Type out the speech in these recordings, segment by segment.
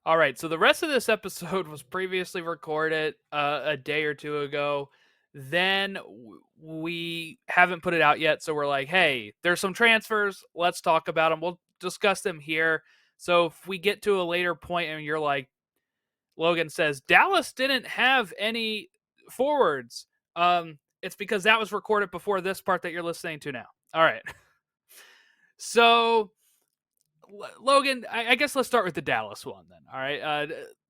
All right, so the rest of this episode was previously recorded a day or two ago. Then we haven't put it out yet, so we're like, hey, there's some transfers. Let's talk about them. We'll discuss them here. So if we get to a later point and you're like, Logan says, Dallas didn't have any forwards, it's because that was recorded before this part that you're listening to now. All right. So Logan, I guess let's start with the Dallas one then. All right.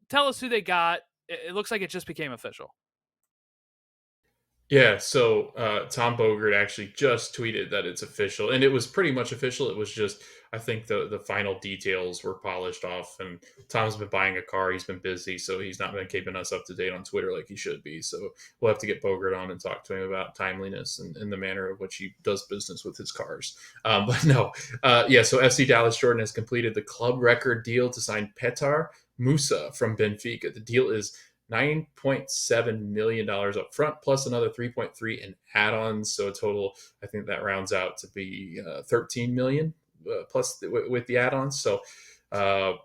Tell us who they got. It looks like it just became official. Yeah, so Tom Bogert actually just tweeted that it's official, and it was pretty much official. It was just, I think the final details were polished off, and Tom's been buying a car. He's been busy, so he's not been keeping us up to date on Twitter like he should be. So we'll have to get Bogert on and talk to him about timeliness and the manner of which he does business with his cars. But no, yeah, so FC Dallas Jordan has completed the club record deal to sign Petar Musa from Benfica. The deal is $9.7 million up front, plus another 3.3 in add-ons. So a total, I think that rounds out to be 13 million plus with the add-ons. So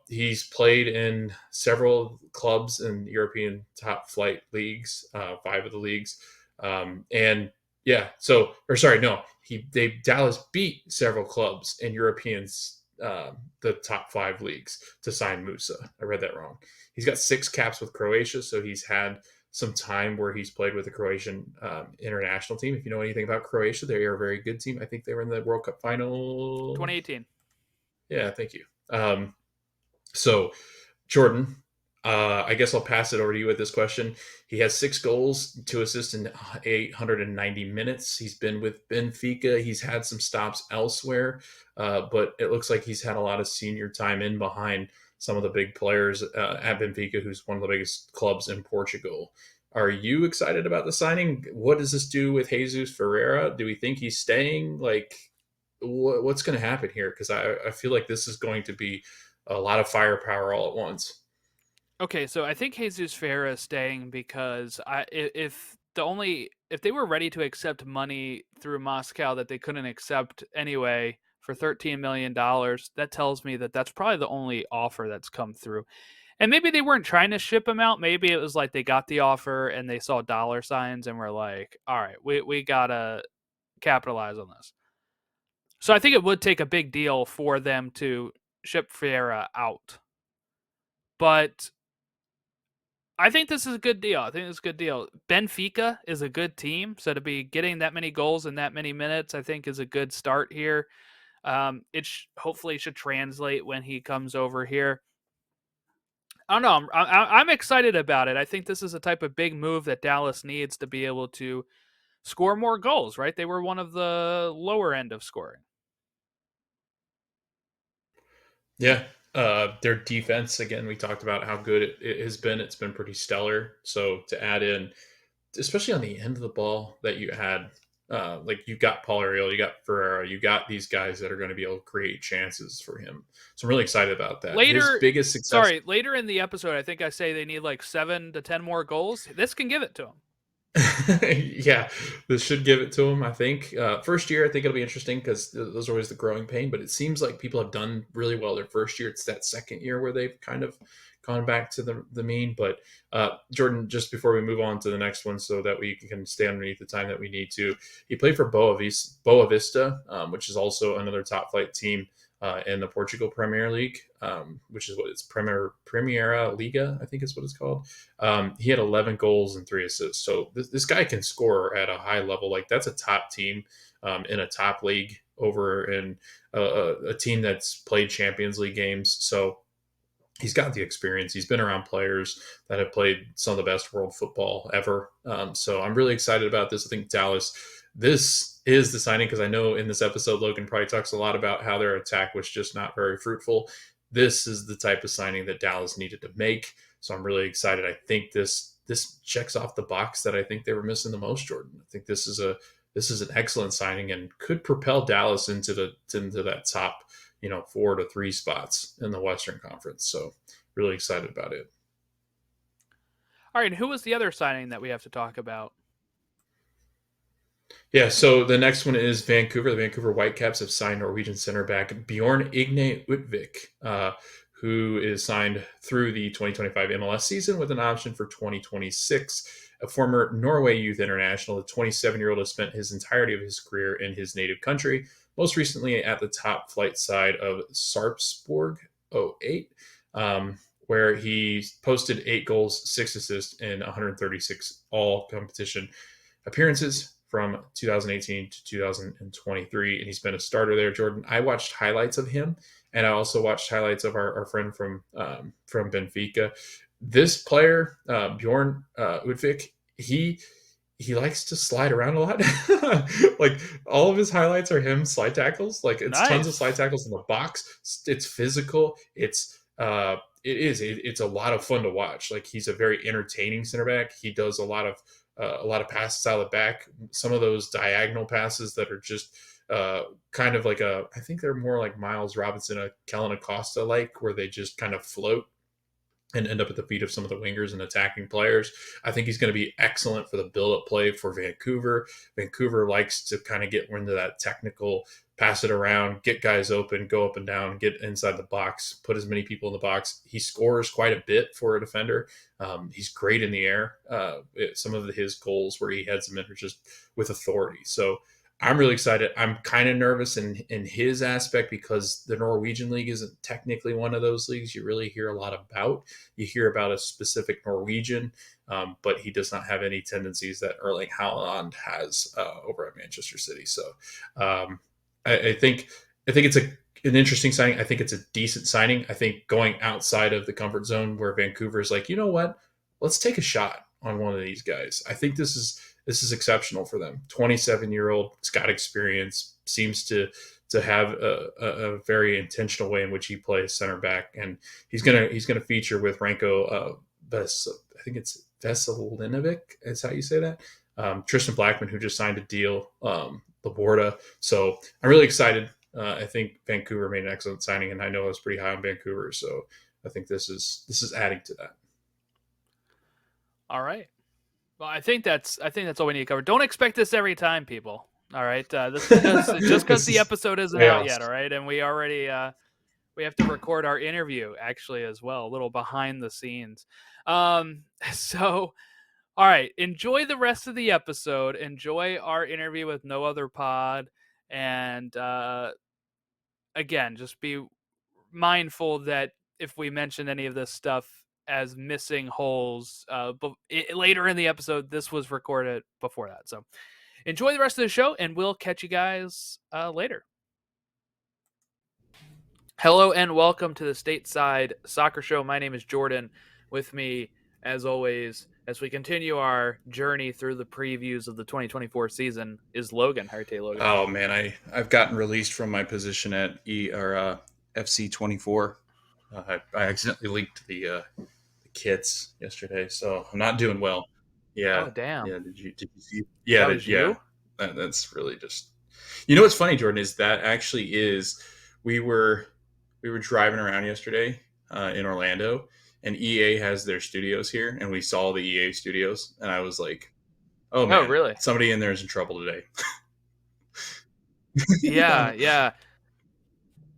he's played in several clubs in European top flight leagues, five of the leagues, and yeah. So, or sorry, no, Dallas beat several clubs in Europeans, the top five leagues to sign Musa. I read that wrong. He's got 6 caps with Croatia, so he's had some time where he's played with the Croatian international team. If you know anything about Croatia, they are a very good team. I think they were in the World Cup final. 2018. Yeah, thank you. So, Jordan, I guess I'll pass it over to you with this question. He has 6 goals, 2 assists in 890 minutes. He's been with Benfica. He's had some stops elsewhere, but it looks like he's had a lot of senior time in behind some of the big players at Benfica, who's one of the biggest clubs in Portugal. Are you excited about the signing? What does this do with Jesus Ferreira? Do we think he's staying? Like, what's going to happen here? Because I feel like this is going to be a lot of firepower all at once. Okay, so I think Jesus Ferreira is staying because if they were ready to accept money through Moscow that they couldn't accept anyway for $13 million, that tells me that that's probably the only offer that's come through. And maybe they weren't trying to ship him out. Maybe it was like they got the offer and they saw dollar signs and were like, all right, we gotta capitalize on this. So I think it would take a big deal for them to ship Ferreira out. But I think this is a good deal. I think it's a good deal. Benfica is a good team, so to be getting that many goals in that many minutes, I think is a good start here. Hopefully should translate when he comes over here. I don't know. I'm excited about it. I think this is a type of big move that Dallas needs to be able to score more goals. Right? They were one of the lower end of scoring. Yeah. Their defense, again, we talked about how good it has been. It's been pretty stellar. So to add in, especially on the end of the ball, that you had, like you got Paul Ariel, you got Ferreira, you got these guys that are going to be able to create chances for him. So I'm really excited about that. His Later, biggest success. sorry, later in the episode, I think I say they need like 7 to 10 more goals. This can give it to them. Yeah, this should give it to him. I think first year, I think it'll be interesting because those are always the growing pain. But it seems like people have done really well their first year. It's that second year where they've kind of gone back to the mean. But Jordan, just before we move on to the next one, so that we can stay underneath the time that we need to, he played for Boa Vista, which is also another top flight team in the Portugal Premier League, which is what it's Primera Liga, I think is what it's called. He had 11 goals and 3 assists. So this guy can score at a high level. Like that's a top team in a top league over in a team that's played Champions League games. So he's got the experience. He's been around players that have played some of the best world football ever. So I'm really excited about this. I think Dallas, this is the signing because I know in this episode, Logan probably talks a lot about how their attack was just not very fruitful. This is the type of signing that Dallas needed to make. So I'm really excited. I think this checks off the box that I think they were missing the most, Jordan. I think this is an excellent signing and could propel Dallas into that top 4 to 3 spots in the Western Conference. So really excited about it. All right, and who was the other signing that we have to talk about? Yeah, so the next one is Vancouver. The Vancouver Whitecaps have signed Norwegian center back Bjorn Igne Utvik, who is signed through the 2025 MLS season with an option for 2026. A former Norway youth international, the 27-year-old has spent his entirety of his career in his native country, most recently at the top flight side of Sarpsborg 08, where he posted 8 goals, 6 assists in 136 all competition appearances from 2018 to 2023, and he's been a starter there. Jordan, I watched highlights of him, and I also watched highlights of our friend from Benfica. This player, Bjorn Udvik, he likes to slide around a lot. Like all of his highlights are him slide tackles. Like it's tons of slide tackles in the box. It's physical. It's a lot of fun to watch. Like he's a very entertaining center back. He does a lot of passes out of the back. Some of those diagonal passes that are just kind of like I think they're more like Miles Robinson, a Kellen Acosta like, where they just kind of float and end up at the feet of some of the wingers and attacking players. I think he's going to be excellent for the build-up play for Vancouver. Vancouver likes to kind of get into that technical, pass it around, get guys open, go up and down, get inside the box, put as many people in the box. He scores quite a bit for a defender. He's great in the air. Some of his goals where he heads them in are just with authority. So I'm really excited. I'm kind of nervous in his aspect because the Norwegian league isn't technically one of those leagues you really hear a lot about. You hear about a specific Norwegian, but he does not have any tendencies that Erling Haaland has over at Manchester City. So I think it's an interesting signing. I think it's a decent signing. I think going outside of the comfort zone where Vancouver is like, you know what, let's take a shot on one of these guys. I think this is exceptional for them. 27-year-old, he's got experience, seems to have a very intentional way in which he plays center back, and he's gonna feature with Ranko I think it's Veselinovic is how you say that. Tristan Blackman, who just signed a deal, Laborda. So I'm really excited. I think Vancouver made an excellent signing, and I know I was pretty high on Vancouver, so I think this is adding to that. All right. Well, I think that's all we need to cover. Don't expect this every time, people. All right, this is just because the episode isn't out yet. All right, and we already we have to record our interview actually as well, a little behind the scenes. So, all right, enjoy the rest of the episode. Enjoy our interview with No Other Pod, and again, just be mindful that if we mention any of this stuff as missing holes later in the episode, this was recorded before that. So enjoy the rest of the show, and we'll catch you guys later. Hello and welcome to the Stateside Soccer Show. My name is Jordan. With me, as always, as we continue our journey through the previews of the 2024 season, is Logan. How are you today, Logan? Oh man, I've gotten released from my position at FC 24. I accidentally leaked the kits yesterday, so I'm not doing well. Yeah. Oh damn. Yeah. Did you see? Yeah. That was you? That's really just. You know what's funny, Jordan, is that actually is we were driving around yesterday in Orlando, and EA has their studios here, and we saw the EA studios, and I was like, oh man, really? Somebody in there is in trouble today. Yeah.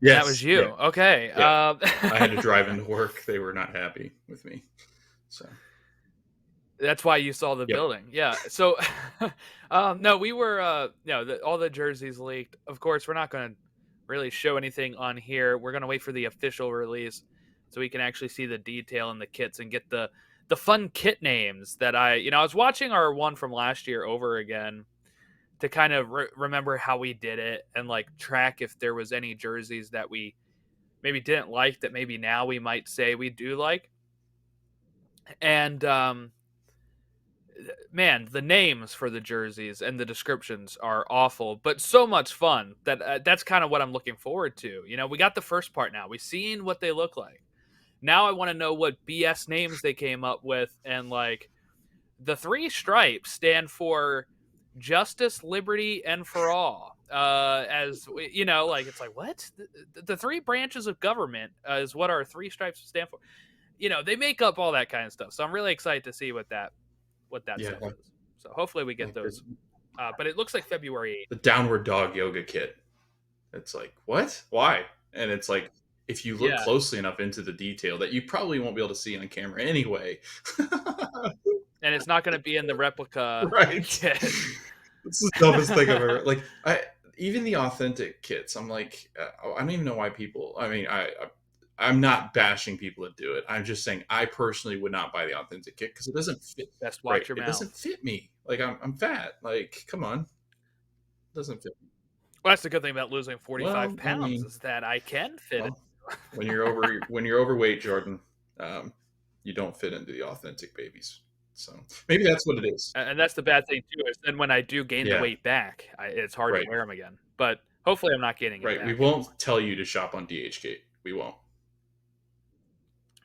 Yes, that was you. Yeah. Okay. Yeah. I had to drive into work. They were not happy with me. So that's why you saw the building. Yeah. So no, we were all the jerseys leaked. Of course, we're not going to really show anything on here. We're going to wait for the official release so we can actually see the detail in the kits and get the fun kit names that I was watching our one from last year over again to kind of remember how we did it and like track if there was any jerseys that we maybe didn't like that maybe now we might say we do like. And man, the names for the jerseys and the descriptions are awful, but so much fun that that's kind of what I'm looking forward to. We got the first part now. We've seen what they look like. Now I want to know what BS names they came up with, and like the 3 stripes stand for justice, liberty, and for all. As like it's like what the 3 branches of government is what our 3 stripes stand for. They make up all that kind of stuff. So I'm really excited to see what that stuff is. So hopefully we get those. But it looks like February 8th. The downward dog yoga kit. It's like, what? Why? And it's like, if you look Yeah. closely enough into the detail that you probably won't be able to see on camera anyway. And it's not going to be in the replica Right. kit. It's the dumbest thing I've ever like. Even the authentic kits. I'm like, I don't even know why people. I mean, I'm not bashing people that do it. I'm just saying I personally would not buy the authentic kit because it doesn't fit. Best Right, watch your it mouth. doesn't fit me. Like I'm fat. Like come on, it doesn't fit me. Well, that's the good thing about losing 45 Well, I pounds mean, is that I can fit it. well, when you're overweight, Jordan, you don't fit into the authentic babies. So maybe that's what it is. And that's the bad thing too. Is then when I do gain the Yeah. weight back, it's hard Right. to wear them again. But hopefully, I'm not gaining it Right. back. We won't tell you to shop on DHgate. We won't.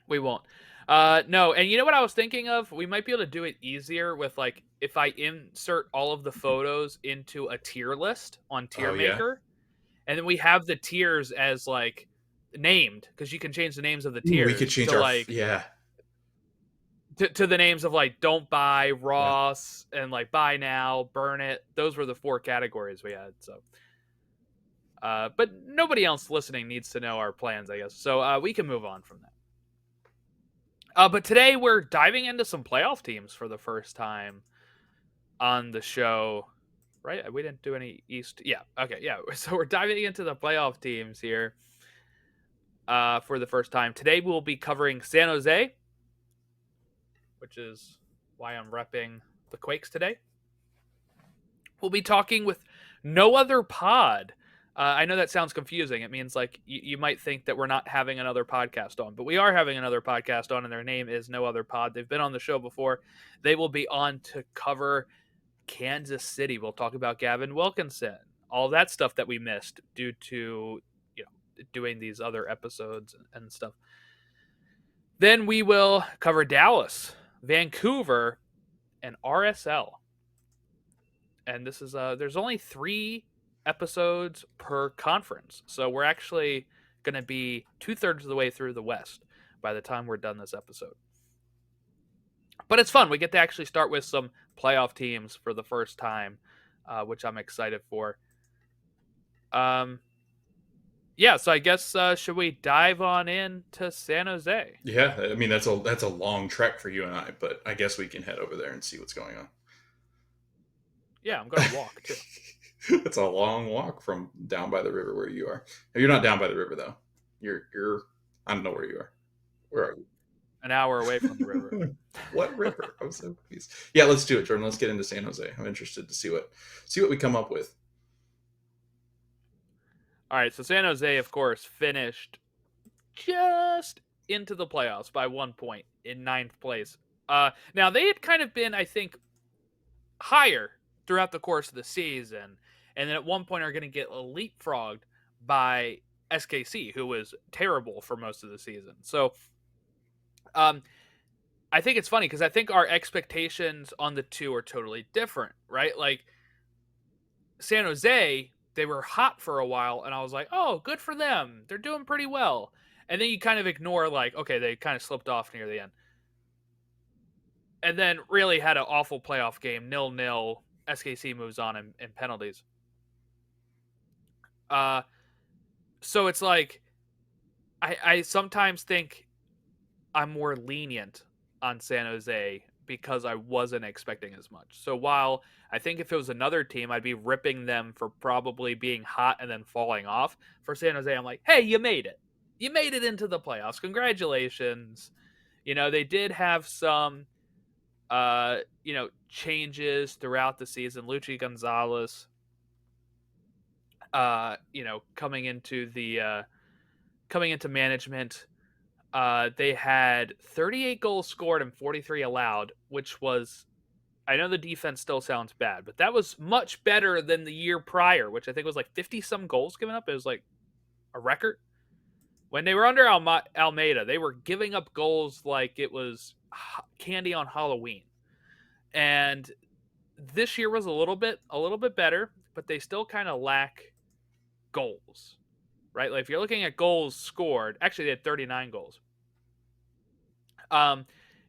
We won't. No, and you know what I was thinking of? We might be able to do it easier with like if I insert all of the photos into a tier list on Tier Oh, yeah? Maker, and then we have the tiers as like named because you can change the names of the Ooh, tiers. we could change to, our like yeah. to the names of like don't buy Ross and like buy now, burn it. Those were the 4 categories we had. So, but nobody else listening needs to know our plans, I guess. So we can move on from that. But today we're diving into some playoff teams for the first time on the show, right? We didn't do any East. Yeah. Okay. Yeah. So we're diving into the playoff teams here for the first time. Today we'll be covering San Jose, which is why I'm repping the Quakes today. We'll be talking with No Other Pod. I know that sounds confusing. It means like you might think that we're not having another podcast on, but we are having another podcast on, and their name is No Other Pod. They've been on the show before. They will be on to cover Kansas City. We'll talk about Gavin Wilkinson, all that stuff that we missed due to doing these other episodes and stuff. Then we will cover Dallas, Vancouver, and RSL. And this is there's only 3 episodes per conference, so we're actually going to be 2/3 of the way through the West by the time we're done this episode. But it's fun. We get to actually start with some playoff teams for the first time, which I'm excited for. Yeah, so I guess should we dive on into San Jose? Yeah, I mean that's a long trek for you and I, but I guess we can head over there and see what's going on. Yeah, I'm going to walk too. It's a long walk from down by the river where you are. You're not down by the river though. You're I don't know where you are. Where are you? An hour away from the river. What river? I'm so confused. Yeah, let's do it, Jordan. Let's get into San Jose. I'm interested to see what we come up with. All right, so San Jose, of course, finished just into the playoffs by 1 point in 9th place. Now, they had kind of been, I think, higher throughout the course of the season, and then at one point are going to get leapfrogged by SKC, who was terrible for most of the season. So I think it's funny because I think our expectations on the two are totally different, right? Like San Jose, they were hot for a while, and I was like, oh, good for them. They're doing pretty well. And then you kind of ignore, like, okay, they kind of slipped off near the end. And then really had an awful playoff game, 0-0. SKC moves on in penalties. So it's like, I sometimes think I'm more lenient on San Jose because I wasn't expecting as much. So while I think if it was another team, I'd be ripping them for probably being hot and then falling off. For San Jose, I'm like, hey, you made it. You made it into the playoffs. Congratulations. They did have some, changes throughout the season. Luchi Gonzalez, coming into management. They had 38 goals scored and 43 allowed, which was, I know the defense still sounds bad, but that was much better than the year prior, which I think was like 50-some goals given up. It was like a record. When they were under Almeida, they were giving up goals like it was candy on Halloween. And this year was a little bit better, but they still kind of lack goals, right? Like if you're looking at goals scored, actually they had 39 goals.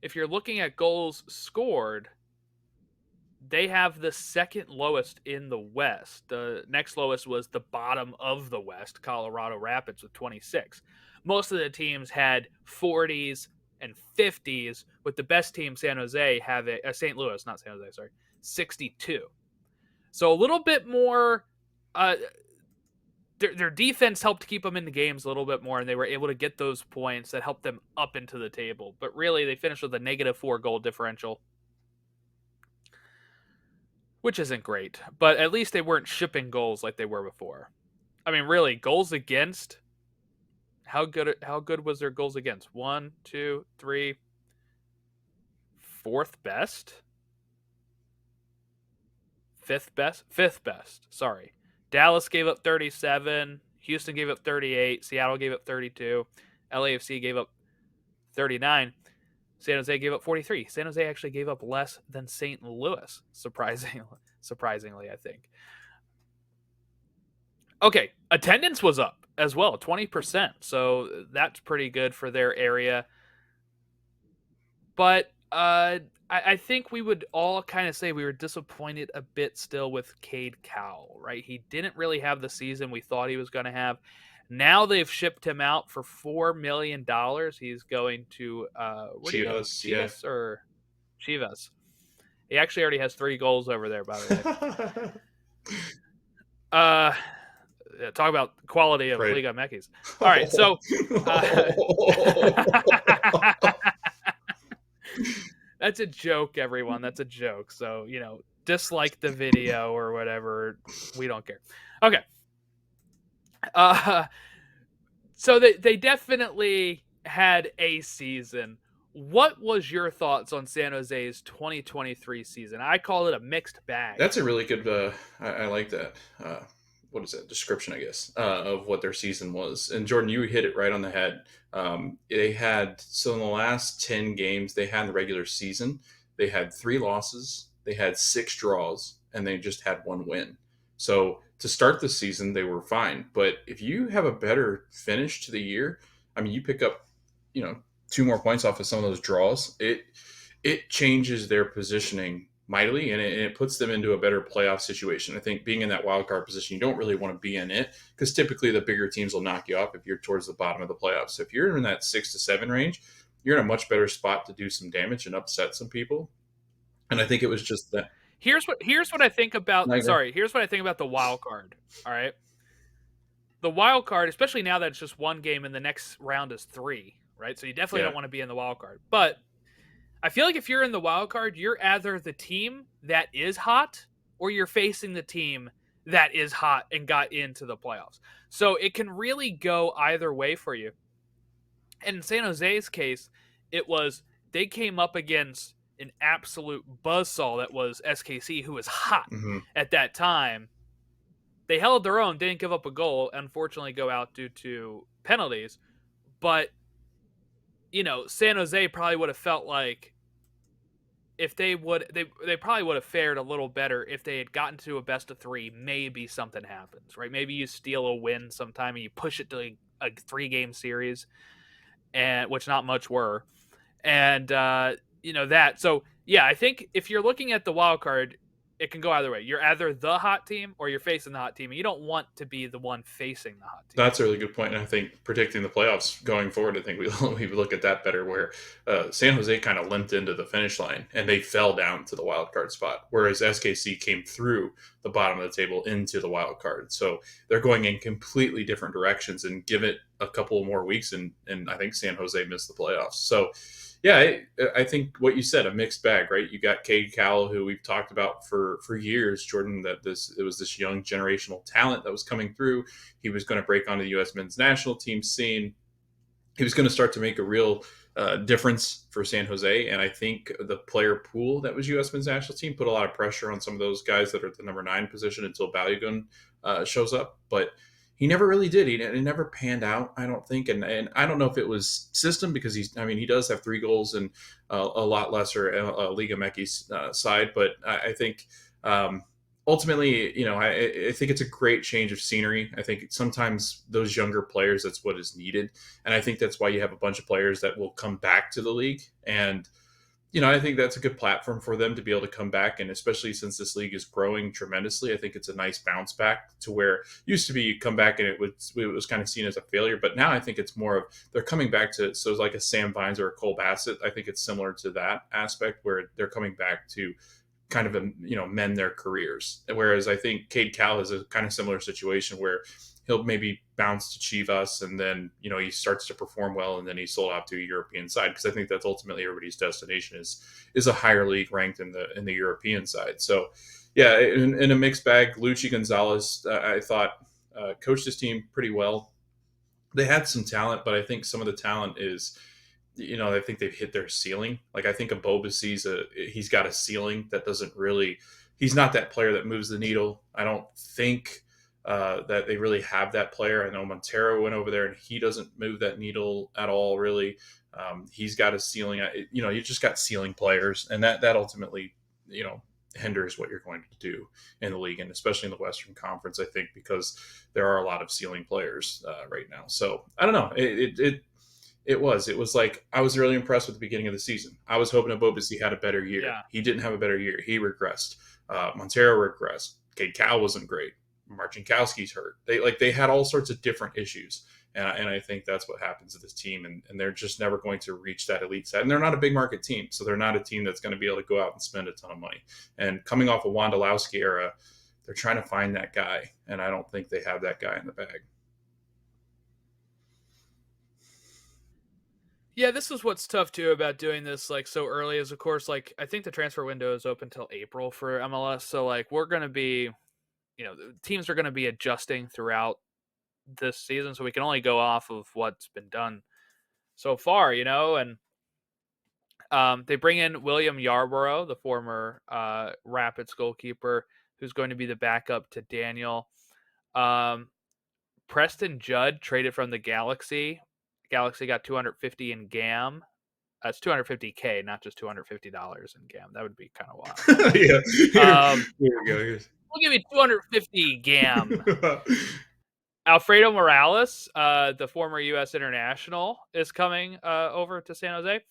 If you're looking at goals scored, they have the second lowest in the West. The next lowest was the bottom of the West, Colorado Rapids with 26. most of the teams had 40s and 50s, with the best team, St. Louis, not San Jose, sorry, 62. So a little bit more. Their defense helped keep them in the games a little bit more, and they were able to get those points that helped them up into the table. But really, they finished with a -4 goal differential, which isn't great. But at least they weren't shipping goals like they were before. I mean, really, goals against. How good was their goals against? 1, 2, 3, fourth best, fifth best. Sorry. Dallas gave up 37. Houston gave up 38. Seattle gave up 32. LAFC gave up 39. San Jose gave up 43. San Jose actually gave up less than St. Louis, surprisingly, I think. Okay, attendance was up as well, 20%. So that's pretty good for their area. But I think we would all kind of say we were disappointed a bit still with Cade Cowell, right? He didn't really have the season we thought he was going to have. Now they've shipped him out for $4 million. He's going to Chivas, or Chivas. He actually already has 3 goals over there, by the way. Talk about quality of Liga Mekis. All right, so that's a joke, everyone. That's a joke. So, dislike the video or whatever. We don't care. Okay. So they definitely had a season. What was your thoughts on San Jose's 2023 season? I call it a mixed bag. That's a really good. I like that. What is that description? I guess of what their season was. And Jordan, you hit it right on the head. They had in the last 10 games they had in the regular season, they had 3 losses, they had 6 draws, and they just had 1 win. So to start the season, they were fine. But if you have a better finish to the year, I mean, you pick up, 2 more points off of some of those draws. It changes their positioning mightily, and it puts them into a better playoff situation. I think being in that wild card position, you don't really want to be in it because typically the bigger teams will knock you off if you're towards the bottom of the playoffs. So if you're in that 6 to 7 range, you're in a much better spot to do some damage and upset some people. And I think it was just that. Here's what I think about. Here's what I think about the wild card. All right, the wild card, especially now that it's just 1 game and the next round is 3, right? So you definitely don't want to be in the wild card, but I feel like if you're in the wild card, you're either the team that is hot or you're facing the team that is hot and got into the playoffs. So it can really go either way for you. And in San Jose's case, it was they came up against an absolute buzzsaw that was SKC, who was hot at that time. They held their own, didn't give up a goal, unfortunately go out due to penalties. But, San Jose probably would have felt like if they probably would have fared a little better if they had gotten to a best of 3. Maybe something happens, right? Maybe you steal a win sometime and you push it to a 3-game series, and which not much were, and that. So yeah, I think if you're looking at the wild card, it can go either way. You're either the hot team or you're facing the hot team, and you don't want to be the one facing the hot team. That's a really good point, and I think predicting the playoffs going forward, I think we look at that better, where San Jose kind of limped into the finish line, and they fell down to the wild card spot, whereas SKC came through the bottom of the table into the wild card. So they're going in completely different directions, and give it a couple more weeks, and I think San Jose missed the playoffs. So yeah, I think what you said, a mixed bag, right? You got Cade Cowell, who we've talked about for years, Jordan, that it was this young generational talent that was coming through. He was going to break onto the U.S. men's national team scene. He was going to start to make a real difference for San Jose. And I think the player pool that was U.S. men's national team put a lot of pressure on some of those guys that are at the number 9 position until Balogun shows up. But he never really did. He never panned out, I don't think. And I don't know if it was system, because he does have 3 goals and a lot lesser Liga Mekis side. But I think ultimately, I think it's a great change of scenery. I think sometimes those younger players, that's what is needed. And I think that's why you have a bunch of players that will come back to the league. And I think that's a good platform for them to be able to come back. And especially since this league is growing tremendously, I think it's a nice bounce back to where it used to be you come back and it was kind of seen as a failure. But now I think it's more of they're coming back to, so it's like a Sam Vines or a Cole Bassett. I think it's similar to that aspect where they're coming back to kind of, mend their careers. Whereas I think Cade Cal is a kind of similar situation where he'll maybe bounce to Chivas and then, he starts to perform well and then he's sold out to a European side. Because I think that's ultimately everybody's destination is a higher league ranked in the European side. So yeah, in a mixed bag, Luchi Gonzalez, I thought coached his team pretty well. They had some talent, but I think some of the talent is, I think they've hit their ceiling. Like I think Abobasi's he's got a ceiling that doesn't really, he's not that player that moves the needle. I don't think that they really have that player. I know Montero went over there and he doesn't move that needle at all, really. He's got a ceiling. You just got ceiling players, and that ultimately, hinders what you're going to do in the league, and especially in the Western Conference, I think, because there are a lot of ceiling players right now. So I don't know. It was like I was really impressed with the beginning of the season. I was hoping Abobasi had a better year. Yeah. He didn't have a better year. He regressed. Montero regressed. Cade Cal wasn't great. Marcinkowski's hurt. They had all sorts of different issues, and I think that's what happens to this team, and they're just never going to reach that elite side. And they're not a big market team, so they're not a team that's going to be able to go out and spend a ton of money. And coming off a Wondolowski era, they're trying to find that guy, and I don't think they have that guy in the bag. Yeah, this is what's tough too about doing this like so early. Is of course like I think the transfer window is open till April for MLS, so like we're going to be, the teams are going to be adjusting throughout this season, so we can only go off of what's been done so far, and they bring in William Yarborough, the former Rapids goalkeeper, who's going to be the backup to Daniel. Preston Judd traded from the Galaxy. Galaxy got $250 in GAM. That's $250K, not just $250 in GAM. That would be kind of wild. Yeah. Here we go. We'll give you $250 GAM. Alfredo Morales, the former U.S. international, is coming over to San Jose.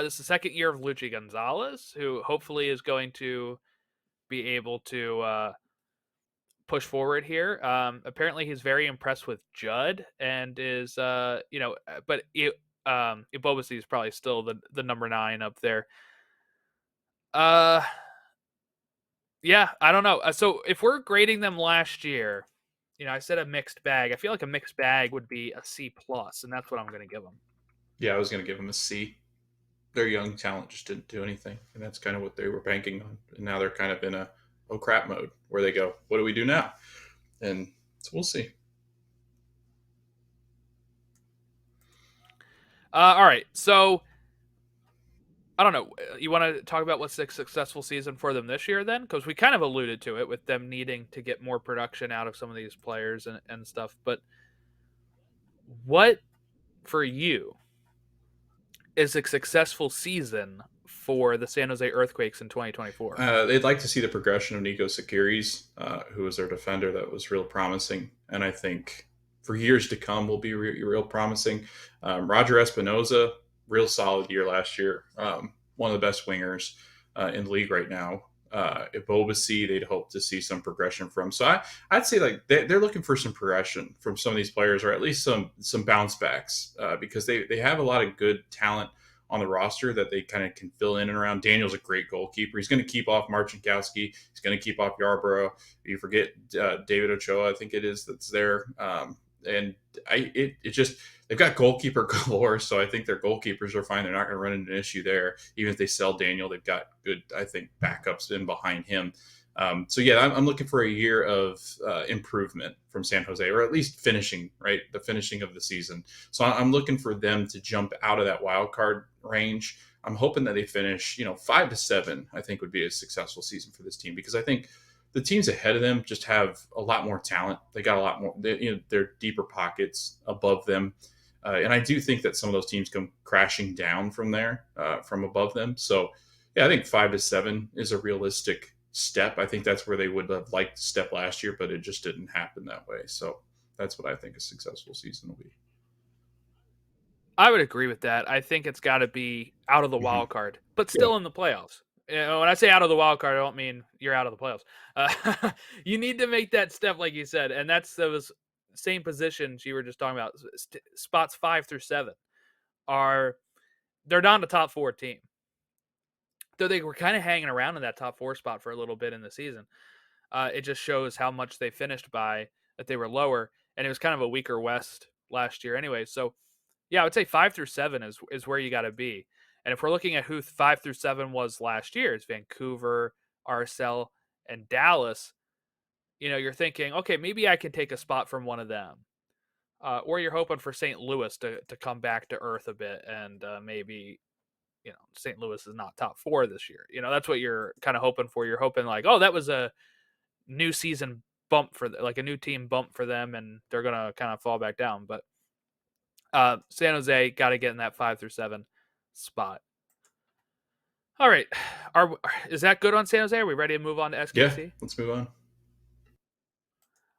This is the second year of Luchi Gonzalez, who hopefully is going to be able to push forward here. Apparently, he's very impressed with Judd and is, but Ibobasi is probably still the number 9 up there. Yeah, I don't know. So if we're grading them last year, I said a mixed bag. I feel like a mixed bag would be a C+, and that's what I'm going to give them. Yeah, I was going to give them a C. Their young talent just didn't do anything, and that's kind of what they were banking on. And now they're kind of in a oh crap mode where they go, what do we do now? And so we'll see. All right, so I don't know. You want to talk about what's a successful season for them this year then? Because we kind of alluded to it with them needing to get more production out of some of these players and stuff. But what, for you, is a successful season for the San Jose Earthquakes in 2024? They'd like to see the progression of Nico Sakiris, who was their defender that was real promising. And I think for years to come will be real promising. Roger Espinoza, real solid year last year. One of the best wingers in the league right now. Ibobasi, they'd hope to see some progression from. So I'd say like they're looking for some progression from some of these players, or at least some bounce backs, because they have a lot of good talent on the roster that they kind of can fill in and around. Daniel's a great goalkeeper. He's going to keep off Marcinkowski. He's going to keep off Yarborough. You forget David Ochoa, I think it is, that's there. And it just, they've got goalkeeper galore, so I think their goalkeepers are fine. They're not going to run into an issue there. Even if they sell Daniel, they've got good, I think, backups in behind him. So yeah, I'm looking for a year of improvement from San Jose, or at least finishing, right? The finishing of the season. So I'm looking for them to jump out of that wild card range. I'm hoping that they finish, 5 to 7, I think would be a successful season for this team, because I think the teams ahead of them just have a lot more talent. They got a lot more, they're deeper pockets above them. And I do think that some of those teams come crashing down from there, from above them. So yeah, I think 5 to 7 is a realistic step. I think that's where they would have liked to step last year, but it just didn't happen that way. So that's what I think a successful season will be. I would agree with that. I think it's got to be out of the wild card, but still in the playoffs. When I say out of the wild card, I don't mean you're out of the playoffs. You need to make that step, like you said, and that's those same positions you were just talking about. Spots 5 through 7 they're not a top 4 team. Though they were kind of hanging around in that top 4 spot for a little bit in the season. It just shows how much they finished by, that they were lower, and it was kind of a weaker West last year anyway. So, yeah, I would say 5 through 7 is where you got to be. And if we're looking at who 5 through 7 was last year, it's Vancouver, RSL, and Dallas. You're thinking, okay, maybe I can take a spot from one of them. Or you're hoping for St. Louis to come back to earth a bit, and maybe St. Louis is not top 4 this year. That's what you're kind of hoping for. You're hoping like, oh, that was a new season bump for like a new team bump for them, and they're gonna kind of fall back down. But San Jose got to get in that 5 through 7 spot. All right, is that good on San Jose? Are we ready to move on to SKC? Yeah, let's move on.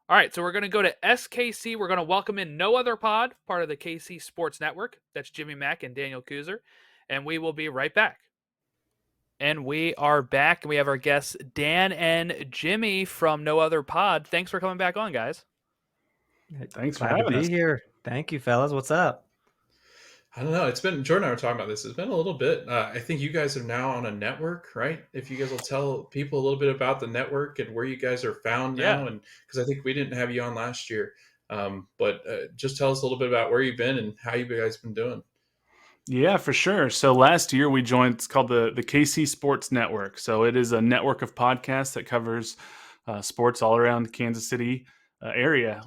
All right, so we're going to go to SKC. We're going to welcome in No Other Pod, part of the KC Sports Network. That's Jimmy Mack and Daniel Kuzer, and we will be right back. And we are back, and we have our guests, Dan and Jimmy from No Other Pod. Thanks for coming back on, guys. Thanks for having us here. Thank you, fellas. What's up? I don't know. It's been, Jordan and I were talking about this. It's been a little bit. I think you guys are now on a network, right? If you guys will tell people a little bit about the network and where you guys are found now. And because I think we didn't have you on last year. But just tell us a little bit about where you've been and how you guys been doing. Yeah, for sure. So last year we joined, it's called the KC Sports Network. So it is a network of podcasts that covers sports all around the Kansas City area.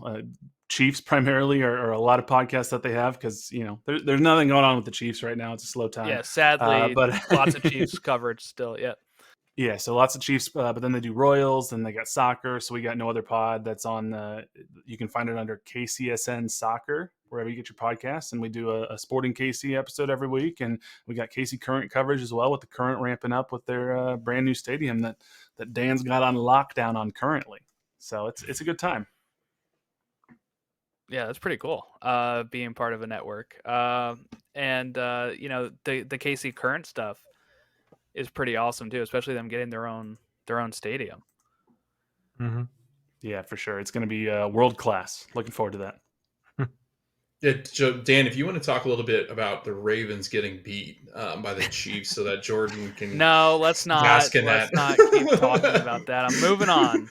Chiefs primarily are a lot of podcasts that they have because, there's nothing going on with the Chiefs right now. It's a slow time. Yeah, sadly, but lots of Chiefs coverage still. Yeah. Yeah, so lots of Chiefs, but then they do Royals, and they got soccer. So we got No Other Pod that's on, you can find it under KCSN Soccer, wherever you get your podcasts. And we do a Sporting KC episode every week. And we got KC Current coverage as well, with the Current ramping up with their brand new stadium that Dan's got on lockdown on currently. So it's a good time. Yeah, that's pretty cool. Being part of a network, and the KC Current stuff is pretty awesome too, especially them getting their own stadium. Mm-hmm. Yeah, for sure. It's going to be world class. Looking forward to that. Yeah, so Dan, if you want to talk a little bit about the Ravens getting beat by the Chiefs, so that Jordan can. No, let's not. Let's not keep talking about that. I'm moving on.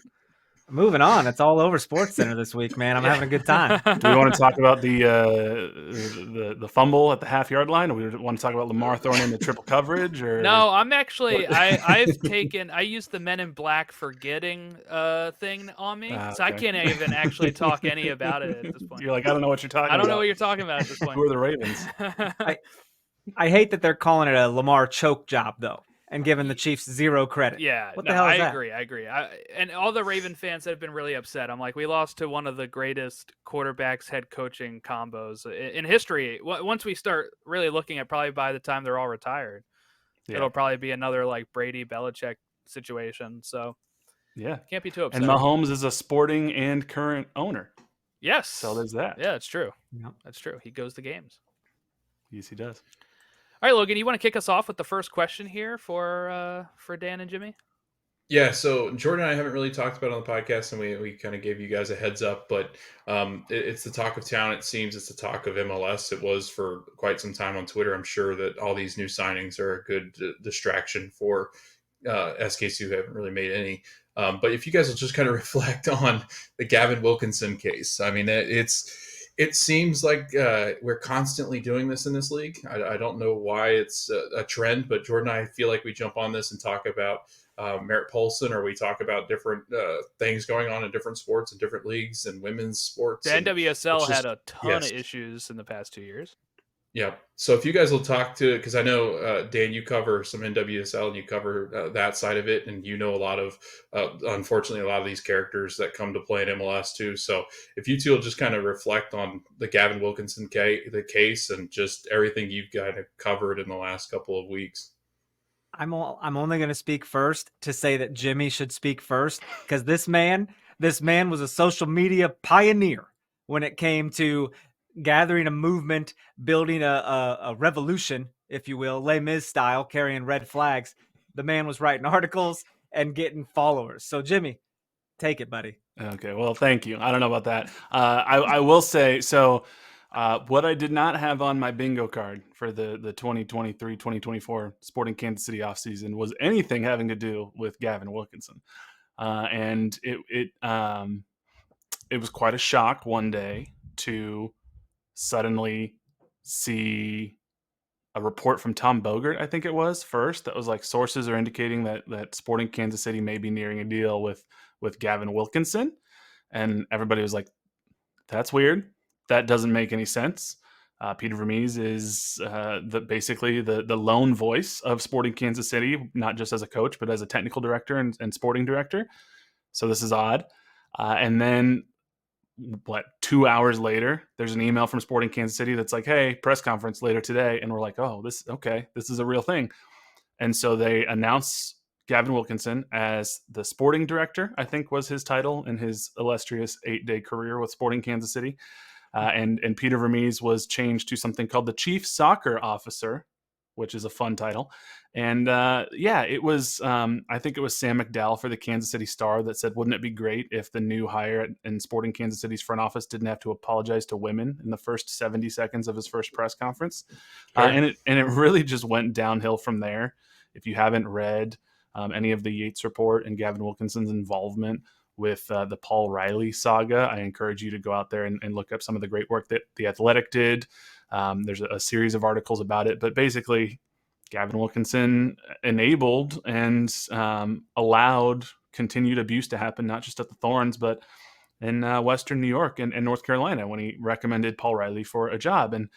Moving on. It's all over Sports Center this week, man. I'm having a good time. Do we want to talk about the fumble at the half-yard line, or we want to talk about Lamar throwing in the triple coverage? Or no, I'm actually I used the Men in Black forgetting thing on me, so I can't even actually talk any about it at this point. You're like, I don't know what you're talking about. I don't know what you're talking about at this point. Who are the Ravens? I hate that they're calling it a Lamar choke job, though, and giving the Chiefs zero credit. Yeah, what the hell is that? I agree. And all the Raven fans that have been really upset. I'm like, we lost to one of the greatest quarterbacks head coaching combos in history. Once we start really looking at, probably by the time they're all retired, it'll probably be another like Brady Belichick situation. So yeah, can't be too upset. And Mahomes is a Sporting and Current owner. Yes, so there's that. Yeah, that's true. Yep. That's true. He goes to games. Yes, he does. All right, Logan, you want to kick us off with the first question here for Dan and Jimmy? Yeah, so Jordan and I haven't really talked about it on the podcast, and we kind of gave you guys a heads up, but it's the talk of town. It seems it's the talk of MLS. It was for quite some time on Twitter. I'm sure that all these new signings are a good distraction for SKC, who haven't really made any. But if you guys will just kind of reflect on the Gavin Wilkinson case, I mean, it seems like we're constantly doing this in this league. I don't know why it's a trend, but Jordan and I feel like we jump on this and talk about Merritt Poulsen, or we talk about different things going on in different sports and different leagues and women's sports. The NWSL had a ton of issues in the past 2 years. Yeah. So if you guys will talk to, because I know, Dan, you cover some NWSL and you cover that side of it. And you know a lot of, unfortunately, a lot of these characters that come to play in MLS too. So if you two will just kind of reflect on the Gavin Wilkinson the case and just everything you've kind of covered in the last couple of weeks. I'm only going to speak first to say that Jimmy should speak first, because this man was a social media pioneer when it came to gathering a movement, building a revolution, if you will, Les Mis style, carrying red flags. The man was writing articles and getting followers. So, Jimmy, take it, buddy. Okay, well, thank you. I don't know about that. I will say, so what I did not have on my bingo card for the 2023-2024 Sporting Kansas City offseason was anything having to do with Gavin Wilkinson. And it was quite a shock one day to suddenly see a report from Tom Bogert, I think it was first, that was like sources are indicating that Sporting Kansas City may be nearing a deal with Gavin Wilkinson. And everybody was like, that's weird. That doesn't make any sense. Peter Vermees is basically the lone voice of Sporting Kansas City, not just as a coach, but as a technical director and sporting director. So this is odd. And then 2 hours later, there's an email from Sporting Kansas City that's like, hey, press conference later today. And we're like, oh, this is a real thing. And so they announce Gavin Wilkinson as the sporting director, I think was his title in his illustrious 8-day career with Sporting Kansas City. And Peter Vermees was changed to something called the chief soccer officer, which is a fun title. And it was, I think it was Sam McDowell for the Kansas City Star that said, wouldn't it be great if the new hire in Sporting Kansas City's front office didn't have to apologize to women in the first 70 seconds of his first press conference? Sure. And it really just went downhill from there. If you haven't read any of the Yates report and Gavin Wilkinson's involvement with the Paul Riley saga, I encourage you to go out there and look up some of the great work that The Athletic did. There's a series of articles about it, but basically Gavin Wilkinson enabled and allowed continued abuse to happen, not just at the Thorns, but in Western New York and North Carolina when he recommended Paul Riley for a job. And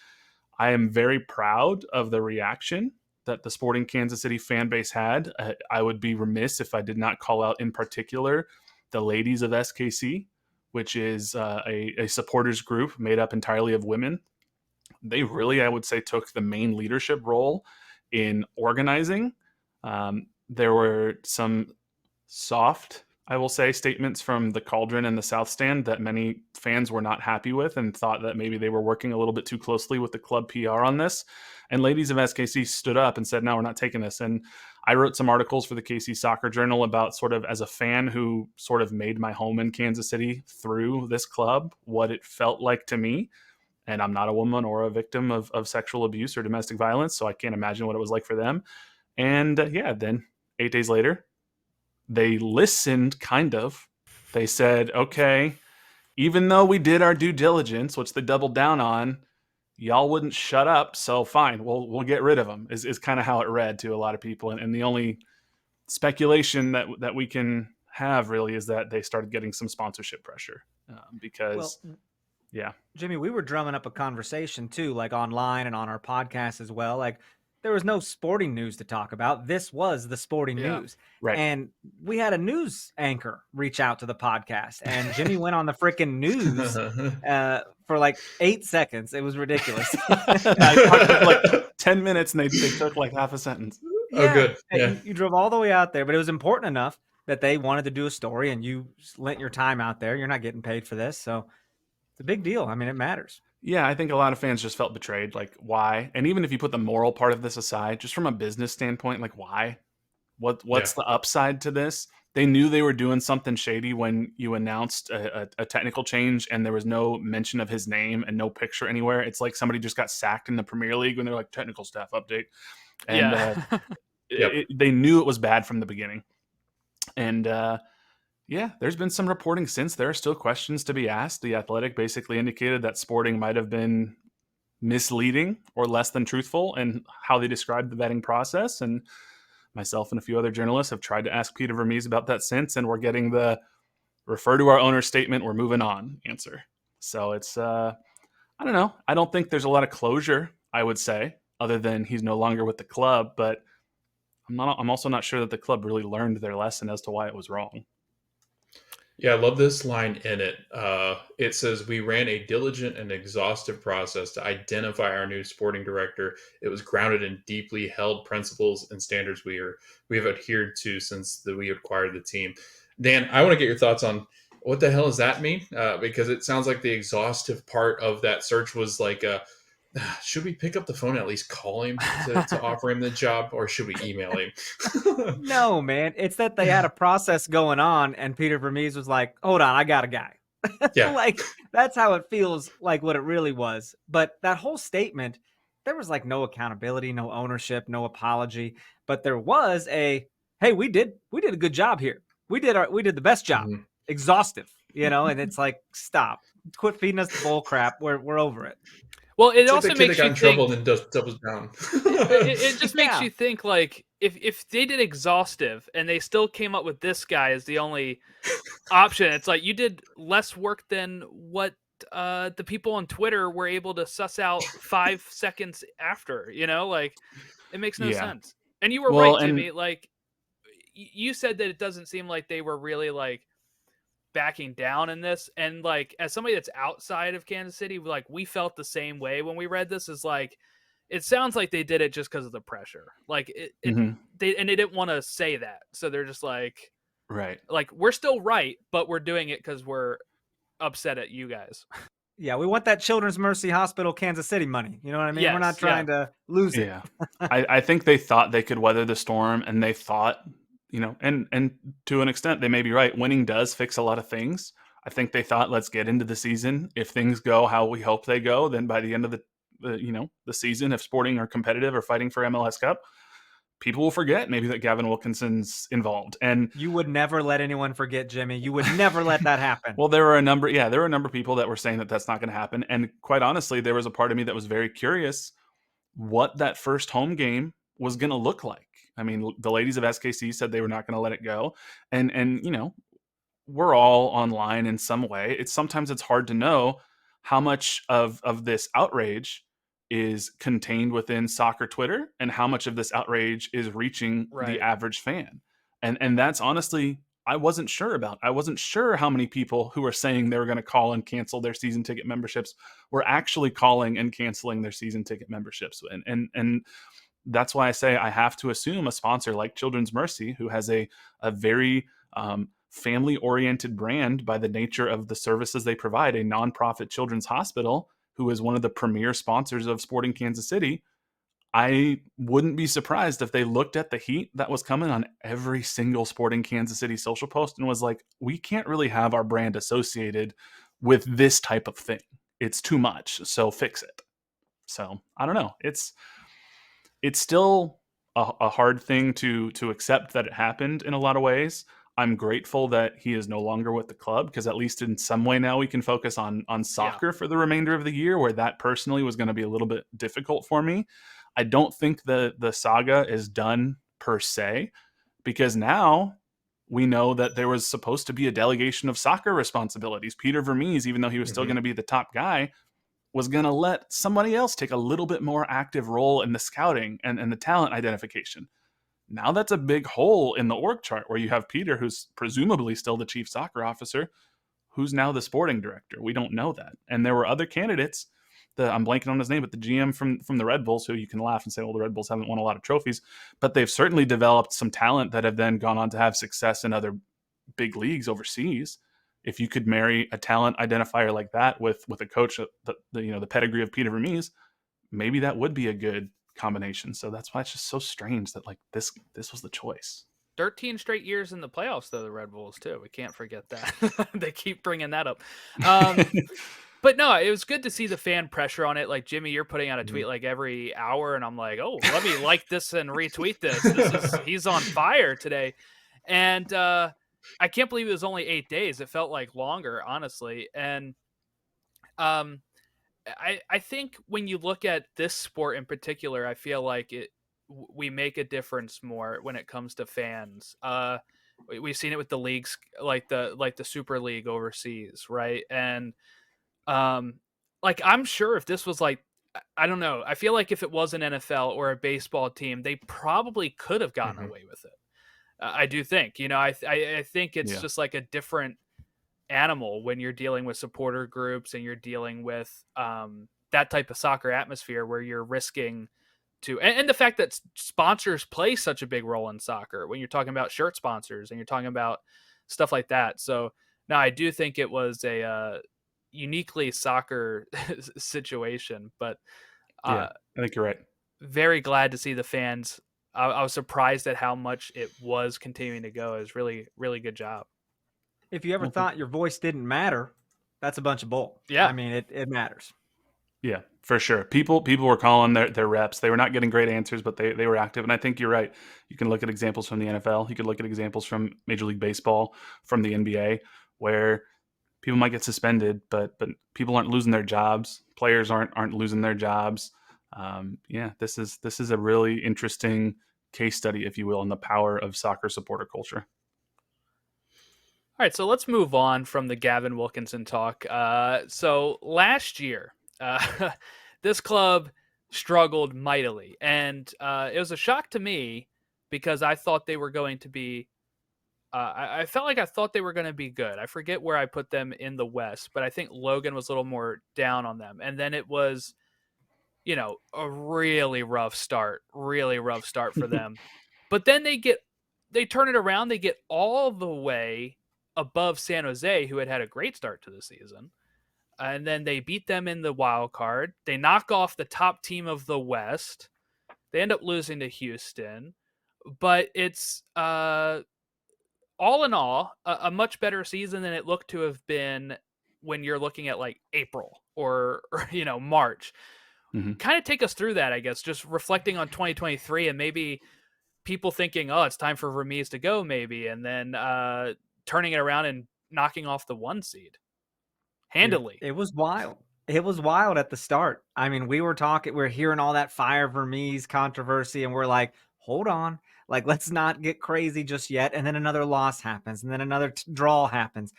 I am very proud of the reaction that the Sporting Kansas City fan base had. I would be remiss if I did not call out in particular the ladies of SKC, which is a supporters group made up entirely of women. They really, I would say, took the main leadership role in organizing. There were some soft, I will say, statements from the Cauldron and the South Stand that many fans were not happy with and thought that maybe they were working a little bit too closely with the club PR on this. And ladies of SKC stood up and said, no, we're not taking this. And I wrote some articles for the KC Soccer Journal about sort of as a fan who sort of made my home in Kansas City through this club, what it felt like to me. And I'm not a woman or a victim of sexual abuse or domestic violence, so I can't imagine what it was like for them. And then 8 days later, they listened, kind of. They said, okay, even though we did our due diligence, which they doubled down on, y'all wouldn't shut up, so fine, we'll get rid of them, is kind of how it read to a lot of people. And the only speculation that we can have really is that they started getting some sponsorship pressure because... Well, yeah, Jimmy, we were drumming up a conversation too, like online and on our podcast as well. Like there was no sporting news to talk about. This was the sporting news. Right. And we had a news anchor reach out to the podcast and Jimmy went on the freaking news for like 8 seconds. It was ridiculous. I talked for like 10 minutes and they took like half a sentence. Yeah. Oh, good. Yeah. You drove all the way out there, but it was important enough that they wanted to do a story and you lent your time out there. You're not getting paid for this. So it's a big deal. I mean, it matters. Yeah, I think a lot of fans just felt betrayed. Like, why? And even if you put the moral part of this aside, just from a business standpoint, like, why? What's the upside to this? They knew they were doing something shady when you announced a technical change and there was no mention of his name and no picture anywhere. It's like somebody just got sacked in the Premier League when they're like, technical staff update. And they knew it was bad from the beginning. And there's been some reporting since. There are still questions to be asked. The Athletic basically indicated that Sporting might have been misleading or less than truthful in how they described the vetting process. And myself and a few other journalists have tried to ask Peter Vermees about that since, and we're getting the refer to our owner's statement, we're moving on answer. So it's, I don't know. I don't think there's a lot of closure, I would say, other than he's no longer with the club. But I'm also not sure that the club really learned their lesson as to why it was wrong. Yeah, I love this line in it. It says, we ran a diligent and exhaustive process to identify our new sporting director. It was grounded in deeply held principles and standards we have adhered to since we acquired the team. Dan, I want to get your thoughts on What the hell does that mean? Because it sounds like the exhaustive part of that search was like, should we pick up the phone and at least call him to offer him the job, or should we email him? No, man. It's that they had a process going on, and Peter Vermees was like, hold on, I got a guy. Yeah. Like, that's how it feels like what it really was. But that whole statement, there was like no accountability, no ownership, no apology. But there was a, hey, we did a good job here. We did the best job. Mhm. Exhaustive, and it's like, stop. Quit feeding us the bull crap. We're over it. Well, it It's like also the kid that makes got you in think. trouble and then doubles down. It just makes Yeah. you think, like, if they did exhaustive and they still came up with this guy as the only option, it's like you did less work than what the people on Twitter were able to suss out 5 seconds after. Like, it makes no Yeah. sense. And you were Well, right, and- Jimmy. Like, you said that it doesn't seem like they were really like backing down in this, and like as somebody that's outside of Kansas City, like we felt the same way when we read this. Is like, it sounds like they did it just because of the pressure. Like Mhm. they didn't want to say that, so they're just like Right. we're still right, but we're doing it because we're upset at you guys. Yeah, we want that Children's Mercy Hospital Kansas City money. You know what I mean? We're not Yes, trying to lose it. Yeah. I think they thought they could weather the storm, and they thought, and to an extent they may be right. Winning does fix a lot of things. I think they thought, let's get into the season. If things go how we hope they go, then by the end of the season, if Sporting are competitive or fighting for MLS Cup, people will forget maybe that Gavin Wilkinson's involved. And You would never let anyone forget, Jimmy. You would never let that happen. well, there were a number of people that were saying that that's not going to happen. And quite honestly, there was a part of me that was very curious what that first home game was going to look like. I mean, the ladies of SKC said they were not going to let it go. And we're all online in some way. Sometimes it's hard to know how much of this outrage is contained within soccer Twitter and how much of this outrage is reaching Right. the average fan. And that's honestly, I wasn't sure about. I wasn't sure how many people who were saying they were going to call and cancel their season ticket memberships were actually calling and canceling their season ticket memberships. And that's why I say I have to assume a sponsor like Children's Mercy, who has a very family-oriented brand by the nature of the services they provide, a nonprofit children's hospital, who is one of the premier sponsors of Sporting Kansas City. I wouldn't be surprised if they looked at the heat that was coming on every single Sporting Kansas City social post and was like, we can't really have our brand associated with this type of thing. It's too much, so fix it. So I don't know. It's still a hard thing to accept that it happened in a lot of ways. I'm grateful that he is no longer with the club, because at least in some way now we can focus on soccer for the remainder of the year, where that personally was going to be a little bit difficult for me. I don't think the saga is done per se, because now we know that there was supposed to be a delegation of soccer responsibilities. Peter Vermees, even though he was still going to be the top guy, was going to let somebody else take a little bit more active role in the scouting and the talent identification. Now that's a big hole in the org chart, where you have Peter, who's presumably still the chief soccer officer, who's now the sporting director. We don't know that. And there were other candidates. I'm blanking on his name, but the GM from the Red Bulls, who you can laugh and say, well, the Red Bulls haven't won a lot of trophies, but they've certainly developed some talent that have then gone on to have success in other big leagues overseas. If you could marry a talent identifier like that with a coach, the pedigree of Peter Vermees, maybe that would be a good combination. So that's why it's just so strange that like this was the choice. 13 straight years in the playoffs, though, the Red Bulls too. We can't forget that. They keep bringing that up. But no, it was good to see the fan pressure on it. Like, Jimmy, you're putting out a tweet like every hour, and I'm like, oh, let me like this and retweet this. He's on fire today. And I can't believe it was only 8 days. It felt like longer, honestly. And I think when you look at this sport in particular, I feel like we make a difference more when it comes to fans. We've seen it with the leagues, like the Super League overseas, right? And like, I'm sure if this was like, I don't know, I feel like if it was an NFL or a baseball team, they probably could have gotten away with it. I do think, I think it's just like a different animal when you're dealing with supporter groups and you're dealing with that type of soccer atmosphere where you're risking to, and the fact that sponsors play such a big role in soccer when you're talking about shirt sponsors and you're talking about stuff like that. So No, I do think it was a uniquely soccer situation, but Yeah, I think you're right. very glad to see the fans. I was surprised at how much it was continuing to go. It was really, really good job. If you ever thought your voice didn't matter, that's a bunch of bull. Yeah. I mean, it matters. Yeah, for sure. People were calling their reps. They were not getting great answers, but they were active. And I think you're right. You can look at examples from the NFL. You could look at examples from Major League Baseball, from the NBA, where people might get suspended, but people aren't losing their jobs. Players aren't losing their jobs. This is a really interesting case study, if you will, in the power of soccer supporter culture. All right, so let's move on from the Gavin Wilkinson talk. So last year, this club struggled mightily, and it was a shock to me because I thought they were going to be. I felt like I thought they were going to be good. I forget where I put them in the West, but I think Logan was a little more down on them, and then it was, a really rough start for them. But then they turn it around. They get all the way above San Jose, who had a great start to the season. And then they beat them in the wild card. They knock off the top team of the West. They end up losing to Houston. But it's, all in all, a much better season than it looked to have been when you're looking at like April or March. Mm-hmm. Kind of take us through that, I guess, just reflecting on 2023 and maybe people thinking, oh, it's time for Vermes to go, maybe, and then turning it around and knocking off the 1 seed handily. It was wild. It was wild at the start. I mean, we were hearing all that fire Vermes controversy, and we're like, hold on, like, let's not get crazy just yet. And then another loss happens, and then another draw happens.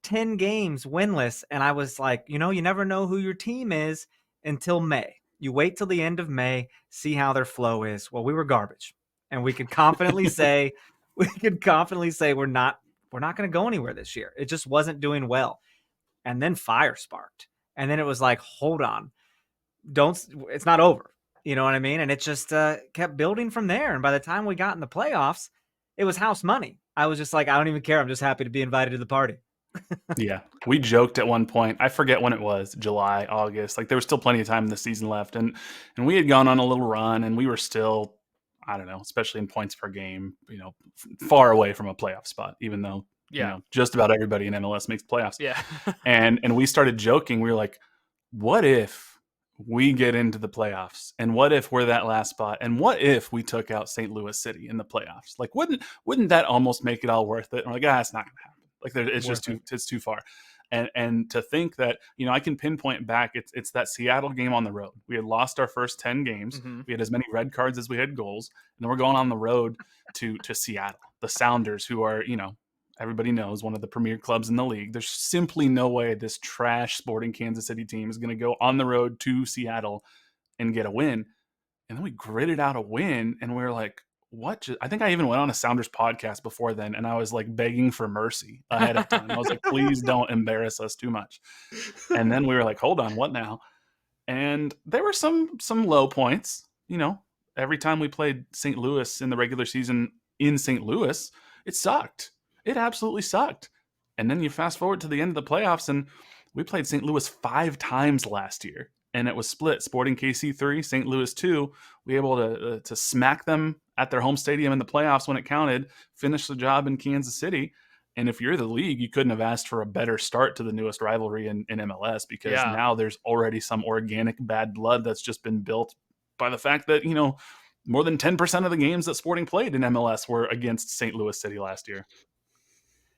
10 games winless, and I was like, you never know who your team is until May. You wait till the end of May, see how their flow is. Well, we were garbage. And we could confidently say we're not going to go anywhere this year. It just wasn't doing well. And then fire sparked. And then it was like, hold on. It's not over. You know what I mean? And it just kept building from there. And by the time we got in the playoffs, it was house money. I was just like, I don't even care. I'm just happy to be invited to the party. Yeah, we joked at one point. I forget when it was, July, August. Like there was still plenty of time in the season left, and we had gone on a little run, and we were still, I don't know, especially in points per game, far away from a playoff spot. Even though, just about everybody in MLS makes playoffs. Yeah, and we started joking. We were like, what if we get into the playoffs, and what if we're that last spot, and what if we took out St. Louis City in the playoffs? Like, wouldn't that almost make it all worth it? And we're like, it's not going to happen. Like it's just it's too far. And to think that, I can pinpoint back, it's that Seattle game on the road. We had lost our first 10 games. Mm-hmm. We had as many red cards as we had goals. And then we're going on the road to Seattle, the Sounders, who are, everybody knows, one of the premier clubs in the league. There's simply no way this trash Sporting Kansas City team is going to go on the road to Seattle and get a win. And then we gritted out a win, and we were like, what? I think I even went on a Sounders podcast before then, and I was like begging for mercy ahead of time. I was like, please don't embarrass us too much. And then we were like, hold on, what now? And there were some low points. Every time we played St. Louis in the regular season in St. Louis, it sucked. It absolutely sucked. And then you fast forward to the end of the playoffs, and we played St. Louis 5 times last year. And it was split. Sporting KC 3, St. Louis 2. We were able to smack them at their home stadium in the playoffs when it counted, finish the job in Kansas City. And if you're the league, you couldn't have asked for a better start to the newest rivalry in MLS, because now there's already some organic bad blood that's just been built by the fact that, more than 10% of the games that Sporting played in MLS were against St. Louis City last year.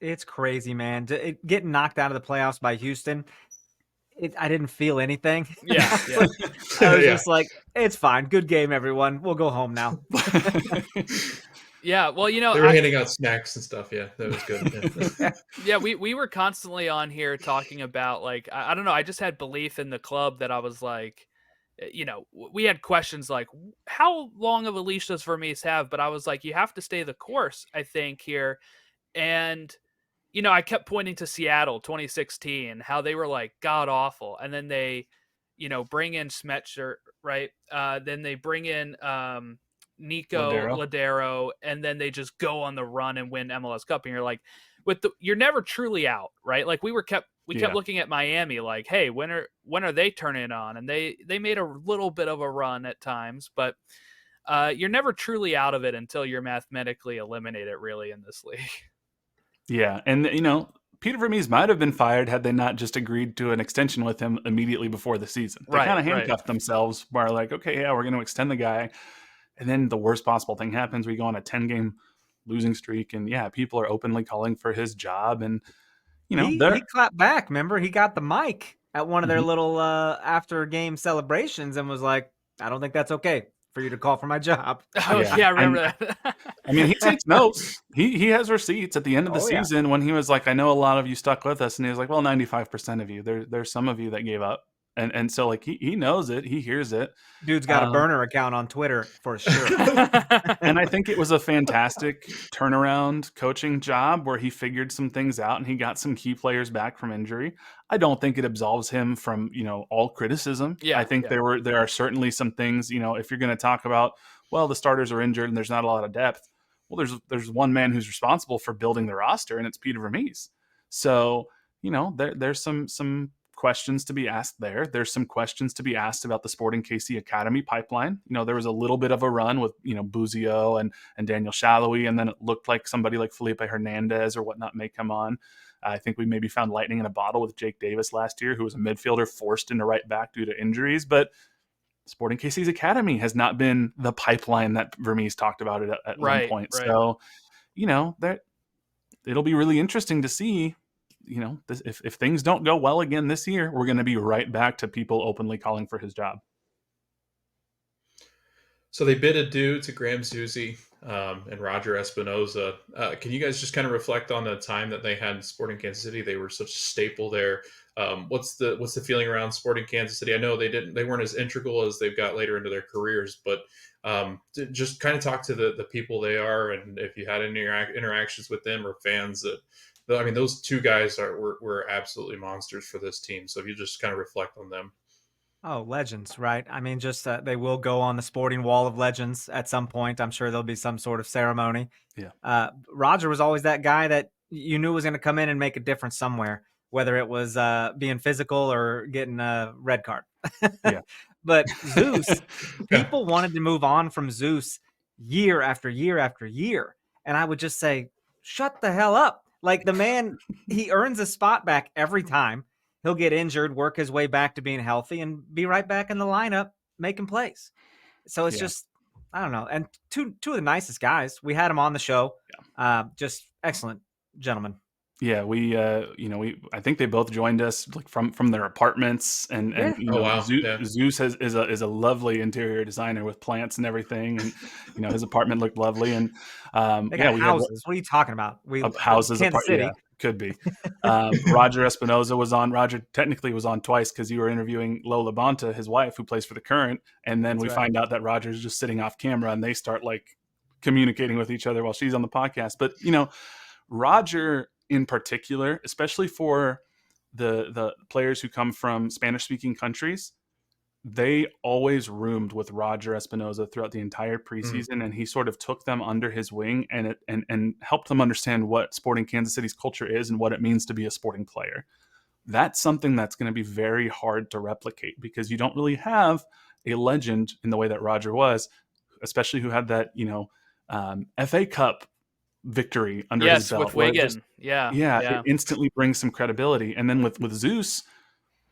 It's crazy, man. Getting knocked out of the playoffs by Houston, I didn't feel anything. Yeah. I was just like, it's fine. Good game, everyone. We'll go home now. Yeah, well, they were handing out snacks and stuff. Yeah, that was good. Yeah, we were constantly on here talking about, like, I don't know. I just had belief in the club that I was like, we had questions like, how long of a leash does Vermes have? But I was like, you have to stay the course, I think, here. And I kept pointing to Seattle 2016, how they were like god awful. And then they, bring in Smetzer, right? Then they bring in Nico Ladero, and then they just go on the run and win MLS Cup. And you're like, you're never truly out, right? Like we kept Yeah. looking at Miami like, hey, when are they turning on? And they made a little bit of a run at times, but you're never truly out of it until you're mathematically eliminated, really, in this league. Yeah, and Peter Vermees might have been fired had they not just agreed to an extension with him immediately before the season. They kind of handcuffed themselves by like, okay, yeah, we're going to extend the guy, and then the worst possible thing happens. We go on a 10-game losing streak, and yeah, people are openly calling for his job, and he clapped back. Remember, he got the mic at one of their Mhm. little after game celebrations and was like, "I don't think that's okay for you to call for my job." Oh yeah, I remember that. I mean, he takes notes. He has receipts at the end of the season when he was like, I know a lot of you stuck with us. And he was like, well, 95% of you. There's some of you that gave up. And so like he knows it. He hears it. Dude's got a burner account on Twitter for sure. And I think it was a fantastic turnaround coaching job where he figured some things out and he got some key players back from injury. I don't think it absolves him from, all criticism. Yeah, I think there are certainly some things, if you're going to talk about, well, the starters are injured and there's not a lot of depth. Well, there's one man who's responsible for building the roster, and it's Peter Vermees. So, there's some questions to be asked there. There's some questions to be asked about the Sporting KC Academy pipeline. There was a little bit of a run with, Buzio and Daniel Shallowy, and then it looked like somebody like Felipe Hernandez or whatnot may come on. I think we maybe found lightning in a bottle with Jake Davis last year, who was a midfielder forced into right back due to injuries. But Sporting KC's Academy has not been the pipeline that Vermees talked about it at one point. Right. So, it'll be really interesting to see, if things don't go well again this year, we're going to be right back to people openly calling for his job. So they bid adieu to Graham Zusi and Roger Espinoza. Can you guys just kind of reflect on the time that they had in Sporting Kansas City? They were such a staple there. What's the feeling around Sporting Kansas City? I know they weren't as integral as they've got later into their careers, but just kind of talk to the people they are, and if you had any interactions with them or fans that. I mean, those two guys were absolutely monsters for this team. So if you just kind of reflect on them. Oh, legends, right? I mean, just they will go on the sporting wall of legends at some point. I'm sure there'll be some sort of ceremony. Yeah. Roger was always that guy that you knew was going to come in and make a difference somewhere, whether it was being physical or getting a red card. Yeah. But Zeus, people wanted to move on from Zeus year after year after year. And I would just say, shut the hell up. Like the man, he earns a spot back every time. He'll get injured, work his way back to being healthy, and be right back in the lineup making plays. So it's just, I don't know. And two of the nicest guys. We had him on the show. Yeah. Just excellent gentlemen. Yeah, I think they both joined us like from their apartments, and wow. Zeus is a lovely interior designer with plants and everything, and his apartment looked lovely, and they got houses. What are you talking about? Houses, Kansas City. Yeah, could be. Roger Espinoza was on. Roger technically was on twice because you were interviewing Lola Bonta, his wife, who plays for the Current, and then we find out that Roger's just sitting off camera, and they start like communicating with each other while she's on the podcast. But Roger in particular, especially for the players who come from Spanish-speaking countries, they always roomed with Roger Espinoza throughout the entire preseason, and he sort of took them under his wing and helped them understand what Sporting Kansas City's culture is and what it means to be a sporting player. That's something that's going to be very hard to replicate because you don't really have a legend in the way that Roger was, especially who had that FA Cup victory under his belt. With Wigan. It instantly brings some credibility. And then with Zeus,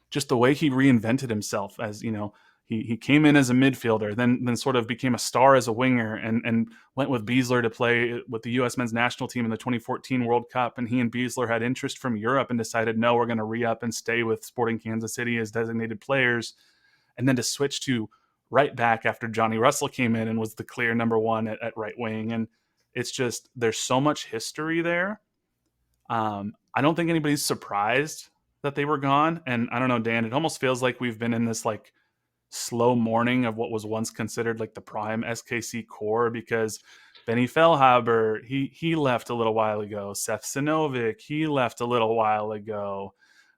just the way he reinvented himself as, he came in as a midfielder, then sort of became a star as a winger and went with Beasler to play with the U.S. men's national team in the 2014 World Cup. And he and Beasler had interest from Europe and decided, no, we're going to re-up and stay with Sporting Kansas City as designated players. And then to switch to right back after Johnny Russell came in and was the clear number one at right wing. And it's just, there's so much history there. I don't think anybody's surprised that they were gone. And I don't know, Dan, it almost feels like we've been in this like slow mourning of what was once considered like the prime SKC core, because Benny Feilhaber, he left a little while ago. Seth Sinovic, he left a little while ago.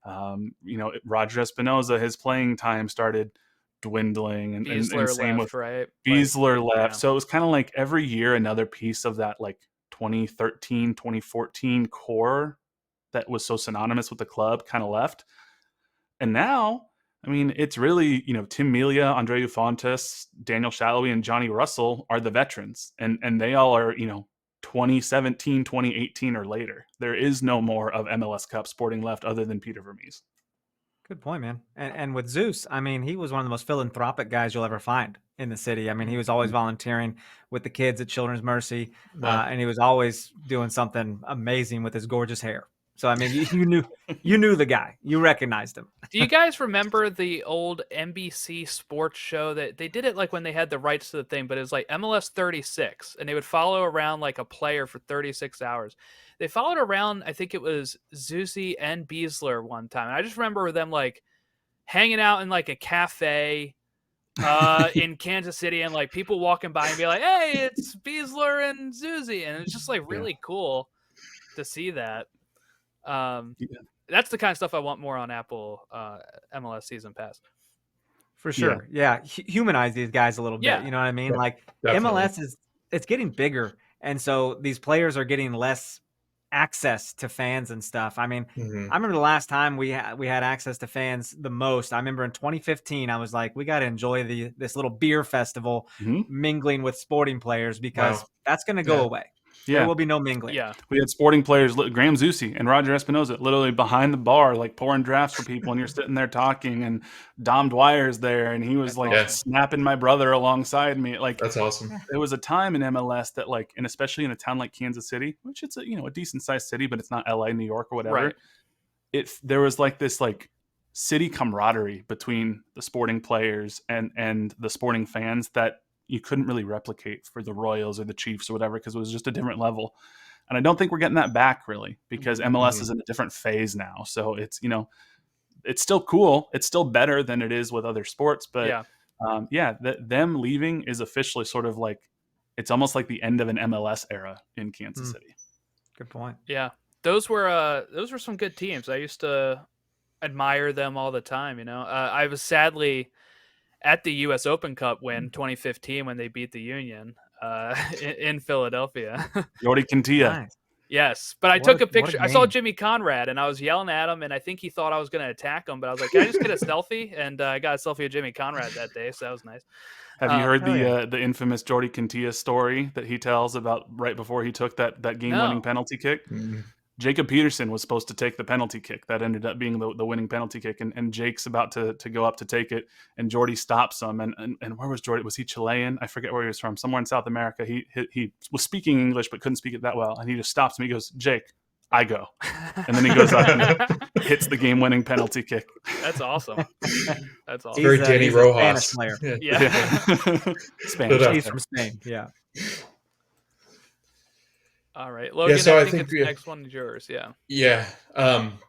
Roger Espinoza, his playing time started dwindling, and same left, with right? Beasler left. Yeah. So it was kind of like every year another piece of that like 2013, 2014 core that was so synonymous with the club kind of left. And now, I mean, it's really, Tim Melia, Andreu Fontes, Daniel Shallowy, and Johnny Russell are the veterans. And they all are, 2017, 2018 or later. There is no more of MLS Cup Sporting left other than Peter Vermees. Good point, man. And with Zeus, I mean, he was one of the most philanthropic guys you'll ever find in the city. I mean, he was always volunteering with the kids at Children's Mercy, and he was always doing something amazing with his gorgeous hair. So, I mean, you knew the guy. You recognized him. Do you guys remember the old NBC sports show that they did it like when they had the rights to the thing, but it was like MLS 36, and they would follow around like a player for 36 hours. They followed around, I think it was Zusi and Beasler one time. And I just remember them like hanging out in like a cafe in Kansas City, and like people walking by and be like, "Hey, it's Beasler and Zusi," and it's just like really cool to see that. That's the kind of stuff I want more on Apple MLS Season Pass. For sure. Yeah. Humanize these guys a little bit. Yeah. You know what I mean? Yeah, Like definitely. MLS it's getting bigger. And so these players are getting less access to fans and stuff. I mean, Mhm. I remember the last time we had access to fans the most. I remember in 2015, I was like, we got to enjoy this little beer festival mingling with sporting players, because that's going to go away. There will be no mingling. Yeah. We had sporting players, Graham Zusi and Roger Espinoza, literally behind the bar, like pouring drafts for people, and you're sitting there talking, and Dom Dwyer's there, and he was like snapping my brother alongside me. Like, That's awesome. there was a time in MLS that, like, and especially in a town like Kansas City, which it's a decent sized city, but it's not LA, New York, or whatever. Right. There was like this like city camaraderie between the sporting players and the sporting fans that you couldn't really replicate for the Royals or the Chiefs or whatever, because it was just a different level. And I don't think we're getting that back, really, because MLS is in a different phase now. So it's, it's still cool. It's still better than it is with other sports. But them leaving is officially sort of like, it's almost like the end of an MLS era in Kansas City. Good point. Yeah. Those were some good teams. I used to admire them all the time. I was sadly at the U.S. Open Cup win 2015 when they beat the Union in Philadelphia. Jordi Cantilla. Nice. Yes, but I took a picture. I saw Jimmy Conrad, and I was yelling at him, and I think he thought I was going to attack him, but I was like, can I just get a selfie? And I got a selfie of Jimmy Conrad that day, so that was nice. Have you heard the infamous Jordi Cantilla story that he tells about right before he took that game-winning penalty kick? Mm-hmm. Jacob Peterson was supposed to take the penalty kick. That ended up being the winning penalty kick. And Jake's about to go up to take it, and Jordy stops him. And where was Jordy? Was he Chilean? I forget where he was from. Somewhere in South America. He was speaking English but couldn't speak it that well. And he just stops him. He goes, "Jake, I go." And then he goes up and hits the game-winning penalty kick. That's awesome. That's awesome. Very Danny he's Rojas. a Spanish player. Yeah. Spanish. He's from Spain. Yeah. All right, Logan. so I think the next one is yours. Yeah. Yeah.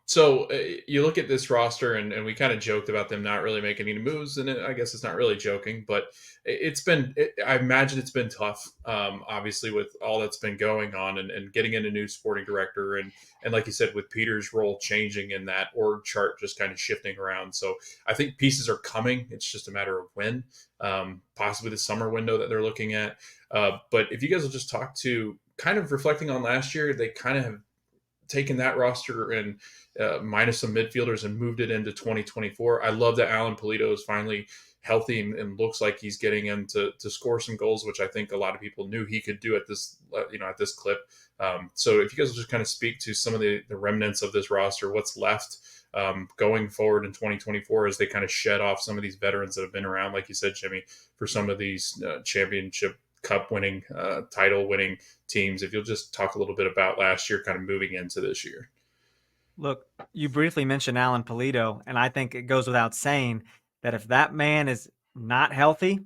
So you look at this roster, and we kind of joked about them not really making any moves, and I guess it's not really joking, but I imagine it's been tough, obviously, with all that's been going on, and getting in a new sporting director, and like you said, with Peter's role changing in that org chart just kind of shifting around. So I think pieces are coming. It's just a matter of when, possibly the summer window that they're looking at. But if you guys will just talk to, kind of reflecting on last year, they kind of have taken that roster and minus some midfielders and moved it into 2024. I love that Alan Pulido is finally healthy and looks like he's getting in to score some goals, which I think a lot of people knew he could do at this clip. So if you guys will just kind of speak to some of the remnants of this roster, what's left going forward in 2024 as they kind of shed off some of these veterans that have been around, like you said, Jimmy, for some of these championship cup winning, title winning teams. If you'll just talk a little bit about last year kind of moving into this year. Look, you briefly mentioned Alan Pulido, and I think it goes without saying that if that man is not healthy,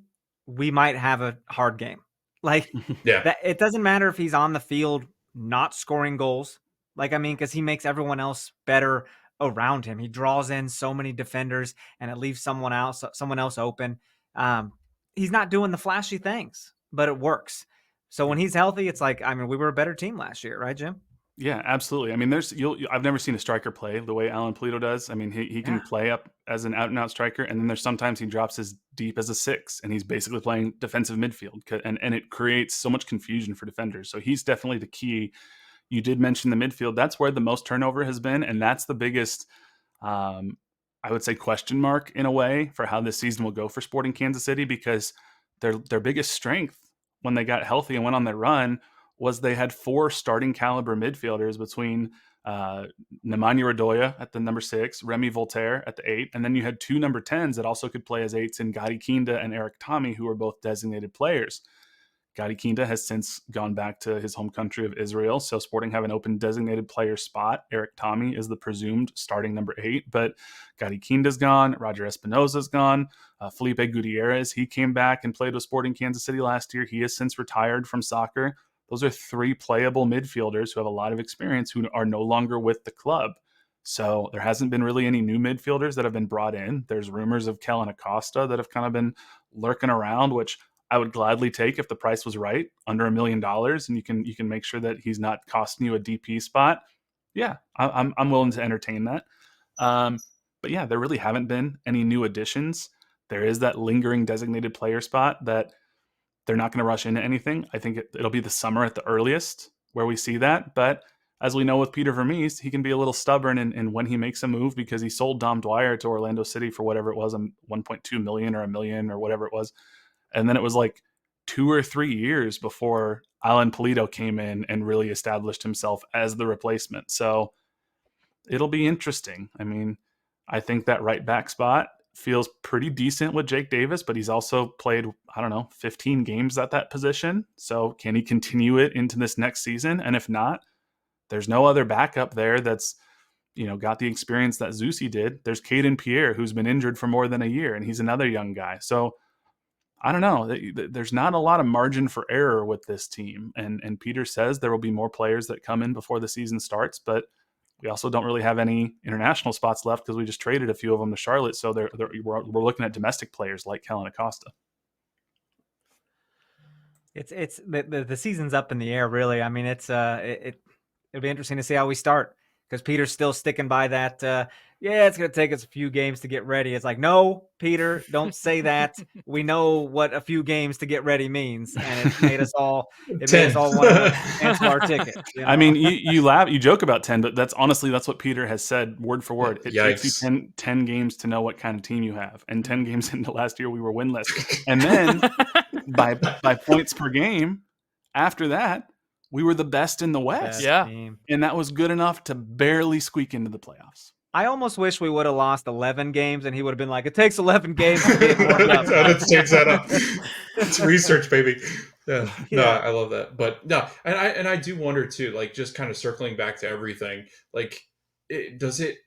we might have a hard game. Like, it doesn't matter if he's on the field not scoring goals. Like, I mean, because he makes everyone else better around him. He draws in so many defenders, and it leaves someone else open. He's not doing the flashy things, but it works. So when he's healthy, it's like, I mean, we were a better team last year, right, Jim? Yeah, absolutely. I mean, I've never seen a striker play the way Alan Pulido does. I mean, he can play up as an out and out striker, and then there's sometimes he drops as deep as a 6, and he's basically playing defensive midfield, and it creates so much confusion for defenders. So he's definitely the key. You did mention the midfield. That's where the most turnover has been, and that's the biggest, I would say, question mark in a way for how this season will go for Sporting Kansas City, because their biggest strength when they got healthy and went on their run was they had 4 starting caliber midfielders between Nemanja Radoja at the number 6, Remy Voltaire at the 8, and then you had 2 number 10s that also could play as 8s in Gadi Kinda and Eric Tommy, who were both designated players. Gadi Kinda has since gone back to his home country of Israel, so Sporting have an open designated player spot. Eric Tommy is the presumed starting number 8, but Gadi Kinda's gone, Roger Espinoza's gone, Felipe Gutierrez, he came back and played with Sporting Kansas City last year. He has since retired from soccer. Those are 3 playable midfielders who have a lot of experience who are no longer with the club. So there hasn't been really any new midfielders that have been brought in. There's rumors of Kellen Acosta that have kind of been lurking around, which I would gladly take if the price was right, under $1 million, and you can make sure that he's not costing you a DP spot. Yeah, I'm willing to entertain that. But yeah, there really haven't been any new additions. There is that lingering designated player spot that they're not going to rush into anything. I think it'll be the summer at the earliest where we see that. But as we know with Peter Vermees, he can be a little stubborn in when he makes a move, because he sold Dom Dwyer to Orlando City for whatever it was, 1.2 million or $1 million or whatever it was. And then it was like 2 or 3 years before Alan Pulido came in and really established himself as the replacement. So it'll be interesting. I mean, I think that right back spot feels pretty decent with Jake Davis, but he's also played, 15 games at that position. So can he continue it into this next season? And if not, there's no other backup there that's, got the experience that Zusi did. There's Caden Pierre, who's been injured for more than a year, and he's another young guy. So I don't know. There's not a lot of margin for error with this team. And Peter says there will be more players that come in before the season starts, but we also don't really have any international spots left because we just traded a few of them to Charlotte. So we're looking at domestic players like Kellen Acosta. It's the season's up in the air, really. I mean, it'll be interesting to see how we start, because Peter's still sticking by that. It's going to take us a few games to get ready. It's like, no, Peter, don't say that. We know what a few games to get ready means, and it made us all want to cancel our ticket. I mean, you laugh, you joke about 10, but that's what Peter has said word for word. It takes you 10 games to know what kind of team you have, and 10 games into last year we were winless, and then by points per game after that, we were the best in the West. And that was good enough to barely squeak into the playoffs. I almost wish we would have lost 11 games and he would have been like, it takes 11 games to get warmed up. Let's change that up. It's research, baby. Yeah. No, I love that. But no, and I do wonder too, like, just kind of circling back to everything, like, does it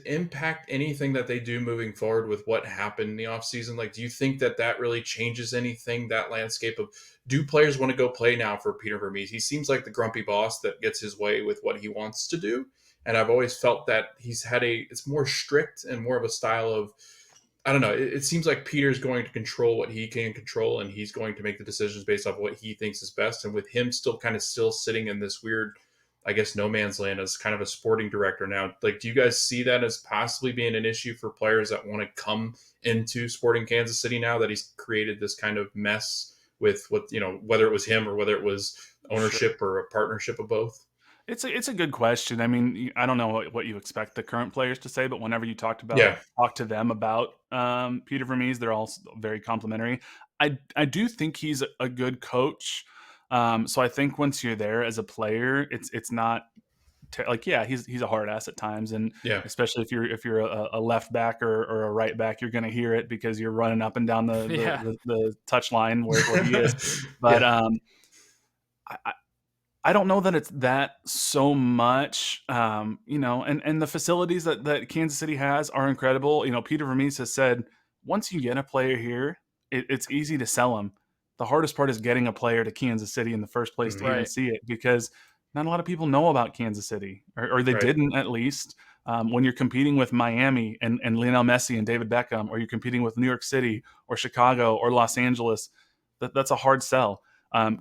impact anything that they do moving forward with what happened in the offseason? Like, do you think that really changes anything, that landscape of, do players want to go play now for Peter Vermees? He seems like the grumpy boss that gets his way with what he wants to do. And I've always felt that it's more strict and more of a style of, I don't know. It seems like Peter's going to control what he can control, and he's going to make the decisions based off what he thinks is best. And with him still sitting in this weird, I guess, no man's land as kind of a sporting director now, like, do you guys see that as possibly being an issue for players that want to come into Sporting Kansas City now that he's created this kind of mess with what, whether it was him or whether it was ownership or a partnership of both? It's a good question. I mean, I don't know what you expect the current players to say, but whenever you talk to them about Peter Vermees, they're all very complimentary. I do think he's a good coach. So I think once you're there as a player, it's not he's a hard ass at times, and especially if you're a left back or a right back, you're going to hear it because you're running up and down the touch line where he is. But I don't know that it's that so much, and the facilities that Kansas City has are incredible. Peter Vermees has said, once you get a player here, it's easy to sell them. The hardest part is getting a player to Kansas City in the first place to even see it, because not a lot of people know about Kansas City, or they didn't, at least. When you're competing with Miami and Lionel Messi and David Beckham, or you're competing with New York City or Chicago or Los Angeles, that's a hard sell.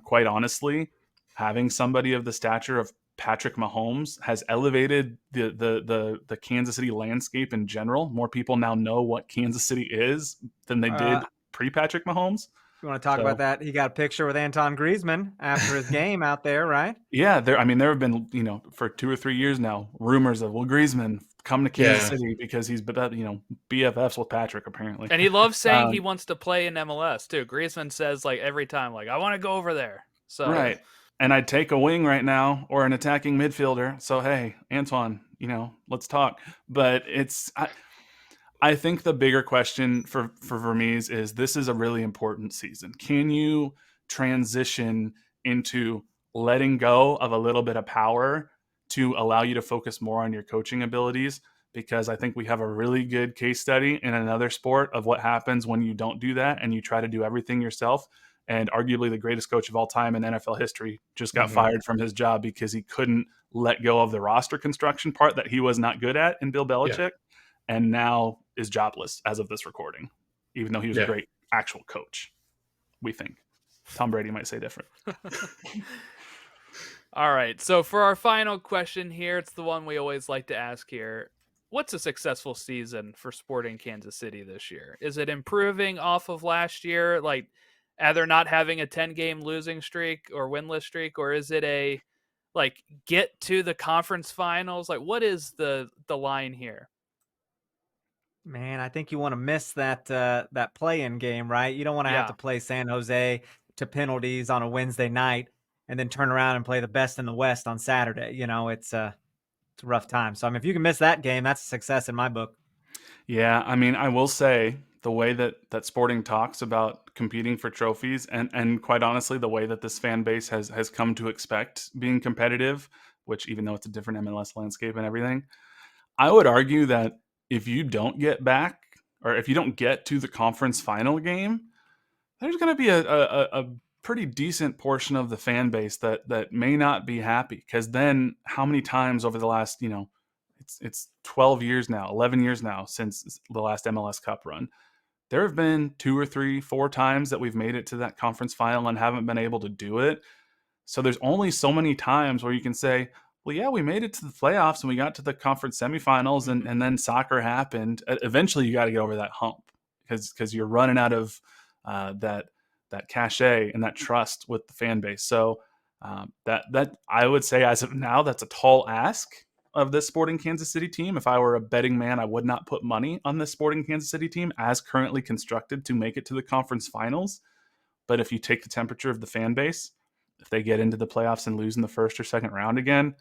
Quite honestly, having somebody of the stature of Patrick Mahomes has elevated the Kansas City landscape in general. More people now know what Kansas City is than they did pre-Patrick Mahomes. You want to talk about that? He got a picture with Anton Griezmann after his game out there, right? Yeah, there have been, for 2 or 3 years now, rumors of, Griezmann come to Kansas City because he's, BFFs with Patrick, apparently. And he loves saying he wants to play in MLS, too. Griezmann says, every time, I want to go over there. So right. And I'd take a wing right now or an attacking midfielder. So, hey, Antoine, let's talk. But I think the bigger question for Vermees is this is a really important season. Can you transition into letting go of a little bit of power to allow you to focus more on your coaching abilities? Because I think we have a really good case study in another sport of what happens when you don't do that and you try to do everything yourself. And arguably the greatest coach of all time in NFL history just got fired from his job because he couldn't let go of the roster construction part that he was not good at in Bill Belichick. Yeah. And now is jobless as of this recording, even though he was a great actual coach, we think. Tom Brady might say different. All right. So for our final question here, it's the one we always like to ask here. What's a successful season for Sporting Kansas City this year? Is it improving off of last year, either not having a 10-game losing streak or winless streak, or is it a get to the conference finals? What is the line here? Man, I think you want to miss that play-in game, right? You don't want to have to play San Jose to penalties on a Wednesday night and then turn around and play the best in the West on Saturday. It's a rough time. So, if you can miss that game, that's a success in my book. Yeah, I will say the way that Sporting talks about competing for trophies and quite honestly, the way that this fan base has come to expect being competitive, which even though it's a different MLS landscape and everything, I would argue that if you don't get back or if you don't get to the conference final game, there's going to be a pretty decent portion of the fan base that may not be happy, because then how many times over the last, it's 12 years now, 11 years now since the last MLS Cup run, there have been 2 or 3, 4 times that we've made it to that conference final and haven't been able to do it. So there's only so many times where you can say, well, yeah, we made it to the playoffs and we got to the conference semifinals and then soccer happened. Eventually, you got to get over that hump because you're running out of that cachet and that trust with the fan base. So that I would say as of now, that's a tall ask of this Sporting Kansas City team. If I were a betting man, I would not put money on this Sporting Kansas City team as currently constructed to make it to the conference finals. But if you take the temperature of the fan base, if they get into the playoffs and lose in the first or second round again,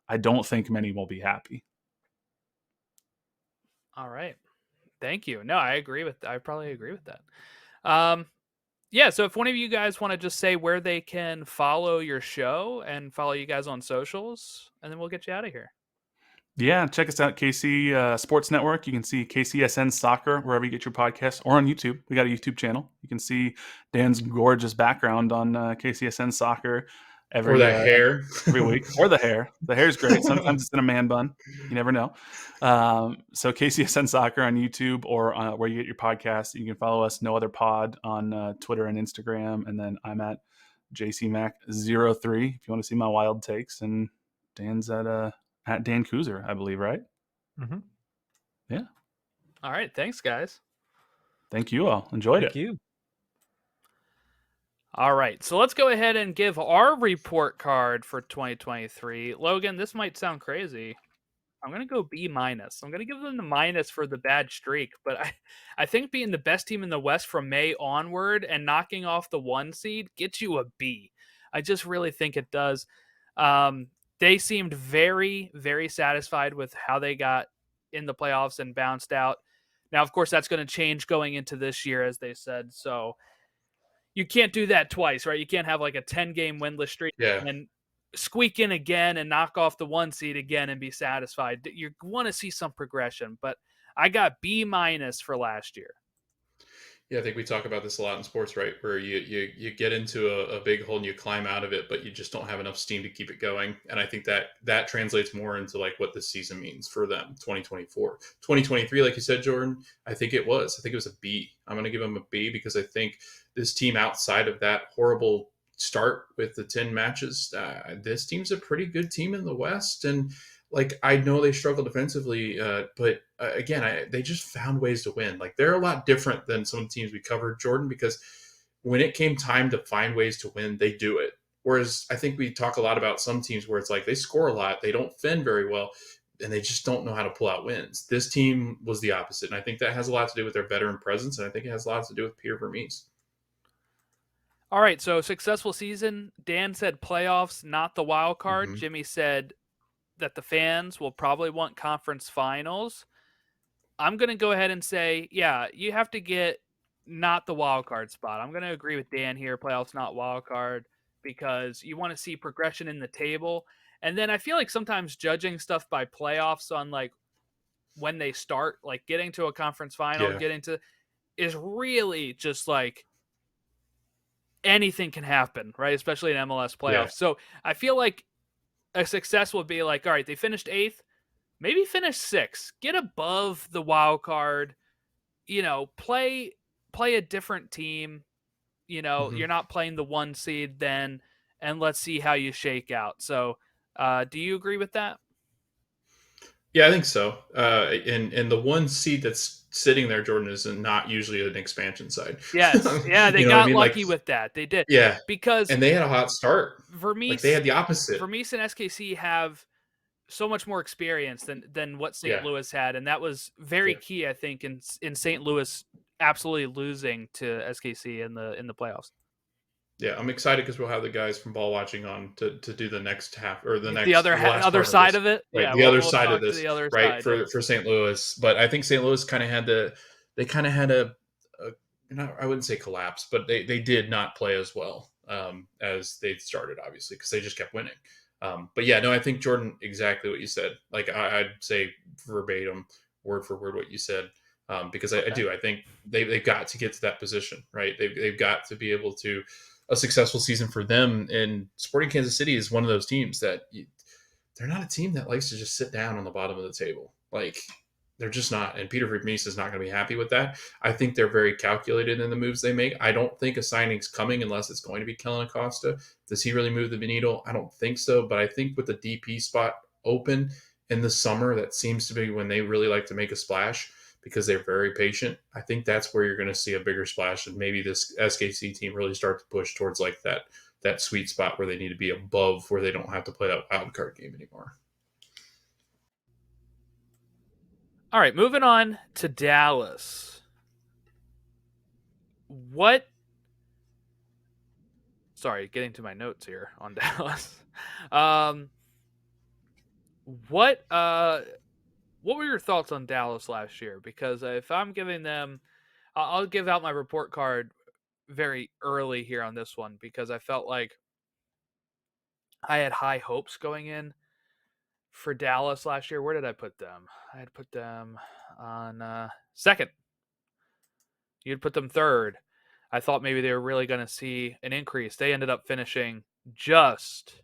I don't think many will be happy. All right. Thank you. No, I probably agree with that. So if one of you guys want to just say where they can follow your show and follow you guys on socials, and then we'll get you out of here. Yeah, check us out, KC Sports Network. You can see KCSN Soccer wherever you get your podcasts, or on YouTube. We got a YouTube channel. You can see Dan's gorgeous background on KCSN Soccer every week. Or the hair. The hair's great. Sometimes it's in a man bun. You never know. So KCSN Soccer on YouTube or where you get your podcasts. You can follow us, No Other Pod, on Twitter and Instagram. And then I'm at JCMac03 if you want to see my wild takes. And Dan's at Dan Kuzer, I believe, right? Mm-hmm. Yeah. All right. Thanks, guys. Thank you all. Enjoyed it. Thank you. All right. So let's go ahead and give our report card for 2023. Logan, this might sound crazy. I'm going to go B-. I'm going to give them the minus for the bad streak. But I think being the best team in the West from May onward and knocking off the 1 seed gets you a B. I just really think it does. They seemed very, very satisfied with how they got in the playoffs and bounced out. Now, of course, that's going to change going into this year, as they said. So you can't do that twice, right? You can't have a 10-game winless streak and squeak in again and knock off the 1 seed again and be satisfied. You want to see some progression, but I got B- for last year. Yeah, I think we talk about this a lot in sports, right? Where you get into a big hole and you climb out of it, but you just don't have enough steam to keep it going. And I think that translates more into what this season means for them, 2024. 2023, like you said, Jordan, I think it was a B. I'm going to give them a B because I think this team outside of that horrible start with the 10 matches, this team's a pretty good team in the West. And like, I know they struggle defensively, but again, they just found ways to win. Like, they're a lot different than some teams we covered, Jordan, because when it came time to find ways to win, they do it. Whereas I think we talk a lot about some teams where it's like they score a lot, they don't defend very well, and they just don't know how to pull out wins. This team was the opposite, and I think that has a lot to do with their veteran presence, and I think it has a lot to do with Peter Vermees. All right, so successful season. Dan said playoffs, not the wild card. Mhm. Jimmy said that the fans will probably want conference finals. I'm going to go ahead and say, yeah, you have to get not the wild card spot. I'm going to agree with Dan here. Playoffs, not wild card, because you want to see progression in the table. And then I feel like sometimes judging stuff by playoffs on like when they start, like getting to a conference final, Yeah. is really just like anything can happen, right? Especially in MLS playoffs. Yeah. So I feel like a success would be like, all right, they finished 8th, maybe finish 6th, get above the wild card, play a different team. Mhm. You're not playing the 1 seed then, and let's see how you shake out. So, do you agree with that? Yeah, I think so. And the 1 seed that's sitting there, Jordan, is not usually an expansion side. Yes. Yeah, they You know what I got mean? Like, lucky with that. They did. yeah, Because and they had a hot start. Like, they Vermees, had the opposite. Vermees and SKC have so much more experience than what St. Yeah. Louis had, and that was very Yeah. key, I think, in St. Louis absolutely losing to SKC in the playoffs. Yeah, I'm excited because we'll have the guys from ball watching on to do the next half or the last Other part side of of it, this, right? yeah. The other We'll side of talk to this, the other right? side. For St. Louis, but I think St. Louis kind of had I wouldn't say collapse, but they did not play as well as they started, obviously, because they just kept winning. But yeah, no, I think Jordan, exactly what you said. Like, I'd say verbatim, word for word, what you said. Because I do. I think they've got to get to that position, right? They've got to be able to a successful season for them. And Sporting Kansas City is one of those teams that they're not a team that likes to just sit down on the bottom of the table. Like, they're just not. And Peter Vermees is not going to be happy with that. I think they're very calculated in the moves they make. I don't think a signing's coming unless it's going to be Kellen Acosta. Does he really move the needle? I don't think so. But I think with the DP spot open in the summer, that seems to be when they really like to make a splash because they're very patient. I think that's where you're going to see a bigger splash, and maybe this SKC team really start to push towards like that sweet spot where they need to be above, where they don't have to play that wild card game anymore. All right, moving on to Dallas. Sorry, getting to my notes here on Dallas. What were your thoughts on Dallas last year? Because if I'm giving them, I'll give out my report card very early here on this one because I felt like I had high hopes going in for Dallas last year. Where did I put them? I had put them on 2nd. You'd put them 3rd. I thought maybe they were really going to see an increase. They ended up finishing just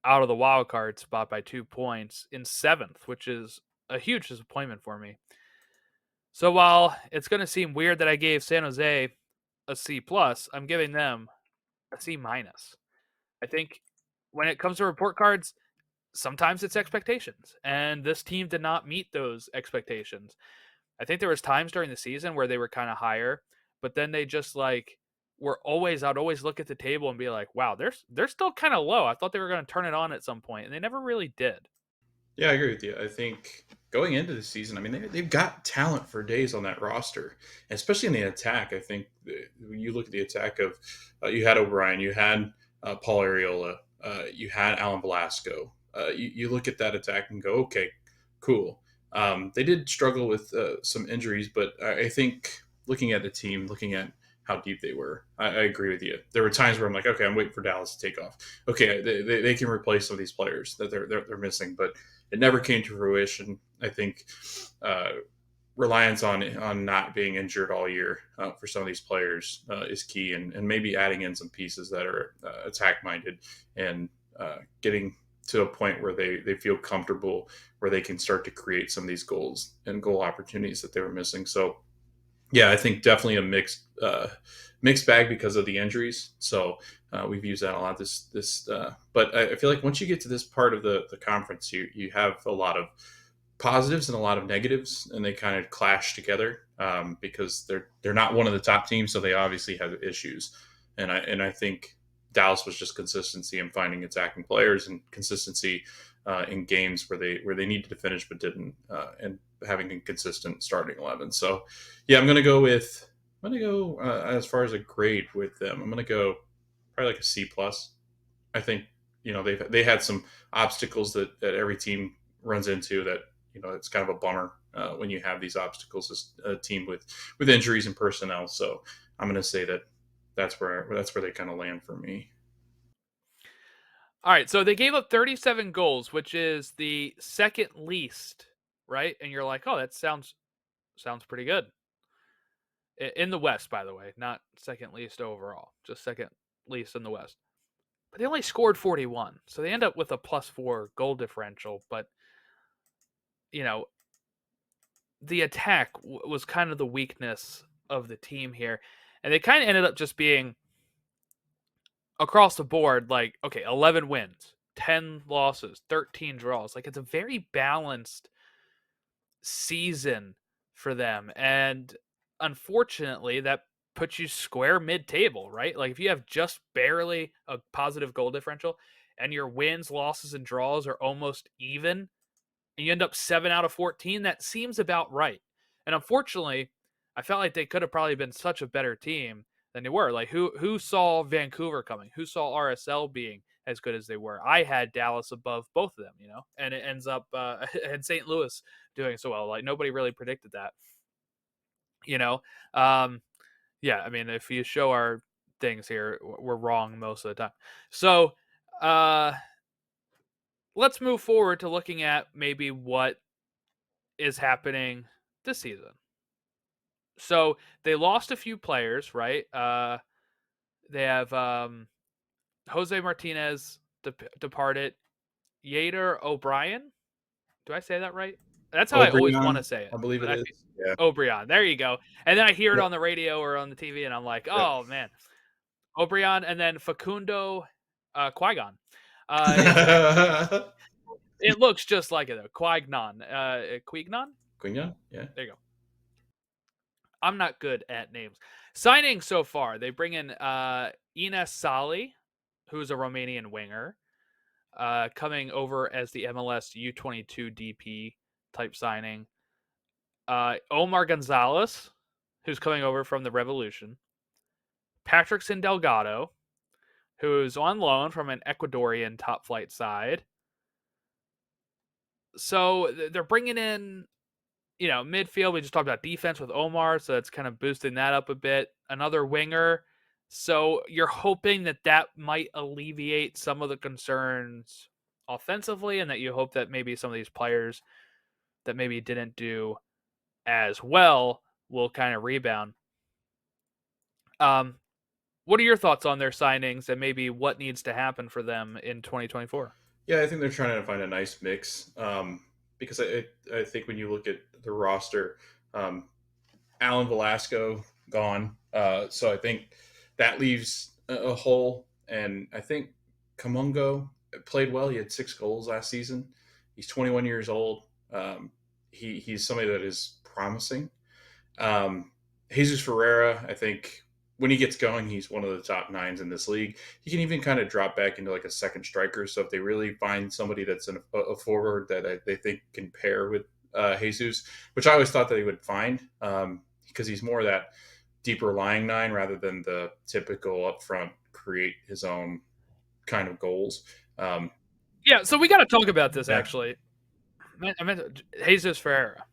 out of the wild card spot by 2 points in 7th, which is a huge disappointment for me. So while it's going to seem weird that I gave San Jose a C+, I'm giving them a C-. I think when it comes to report cards, sometimes it's expectations, and this team did not meet those expectations. I think there was times during the season where they were kind of higher, but then they just like I'd always look at the table and be like, wow, they're still kind of low. I thought they were going to turn it on at some point, and they never really did. Yeah, I agree with you. I think going into the season, I mean, they've got talent for days on that roster, and especially in the attack. I think when you look at the attack of, you had O'Brien, you had Paul Arriola, you had Alan Velasco. You look at that attack and go, okay, cool. They did struggle with some injuries, but I think looking at the team, looking at how deep they were, I agree with you. There were times where I'm like, okay, I'm waiting for Dallas to take off. Okay, they can replace some of these players that they're missing, but it never came to fruition. I think reliance on not being injured all year for some of these players is key, and maybe adding in some pieces that are attack minded and getting to a point where they feel comfortable, where they can start to create some of these goals and goal opportunities that they were missing. So Yeah, I think definitely a mixed bag because of the injuries. So we've used that a lot. But I feel like once you get to this part of the conference, you have a lot of positives and a lot of negatives, and they kind of clash together because they're not one of the top teams, so they obviously have issues. And I think Dallas was just consistency in finding attacking players and consistency in games where they needed to finish but didn't, and having a consistent starting 11. So yeah, I'm gonna go as far as a grade with them. I'm gonna go probably like a C plus. I think they had some obstacles that every team runs into. That it's kind of a bummer when you have these obstacles as a team with injuries and personnel. So I'm gonna say that's where they kind of land for me. All right, so they gave up 37 goals, which is the second least, right? And you're like, oh, that sounds pretty good. In the West, by the way, not second least overall, just second least in the West. But they only scored 41, so they end up with a +4 goal differential. But the attack was kind of the weakness of the team here, and they kind of ended up just being across the board like, okay, 11 wins, 10 losses, 13 draws. Like, it's a very balanced season for them, and unfortunately that puts you square mid-table, right? Like, if you have just barely a positive goal differential and your wins, losses, and draws are almost even, and you end up 7 out of 14, that seems about right. And unfortunately, I felt like they could have probably been such a better team than they were. Like, who saw Vancouver coming? Who saw RSL being as good as they were? I had Dallas above both of them, and it ends up and St. Louis doing so well. Like, nobody really predicted that, you know. Yeah, I mean, if you show our things here, we're wrong most of the time. So, let's move forward to looking at maybe what is happening this season. So they lost a few players, right? They have Jose Martinez departed. Yader O'Brien. Do I say that right? That's how I always want to O'Brien, say it. I believe But it is. Yeah. O'Brien. There you go. And then I hear it Yep. on the radio or on the TV, and I'm like, Yep. oh man, O'Brien, and then Facundo Qui-Gon. It looks just like it though. Qui-Gon. Qui-Gon? Quignon? Yeah. There you go. I'm not good at names. Signing so far, they bring in Ines Sali, who's a Romanian winger, coming over as the MLS U22 DP type signing. Omar Gonzalez, who's coming over from the Revolution. Patrickson Delgado, who's on loan from an Ecuadorian top flight side. So they're bringing in midfield. We just talked about defense with Omar, so that's kind of boosting that up a bit. Another winger. So you're hoping that might alleviate some of the concerns offensively, and that you hope that maybe some of these players that maybe didn't do as well will kind of rebound. What are your thoughts on their signings and maybe what needs to happen for them in 2024? Yeah, I think they're trying to find a nice mix because I think when you look at the roster, Alan Velasco gone, so I think that leaves a hole. And I think Kamungo played well. He had 6 goals last season. He's 21 years old. He's somebody that is promising. Jesus Ferreira, I think when he gets going, he's one of the top 9s in this league. He can even kind of drop back into like a second striker. So if they really find somebody that's a forward that they think can pair with Jesus, which I always thought that he would find, because he's more that deeper lying 9 rather than the typical up front create his own kind of goals. Yeah, so we got to talk about this, Yeah. actually. I meant Jesus Ferreira.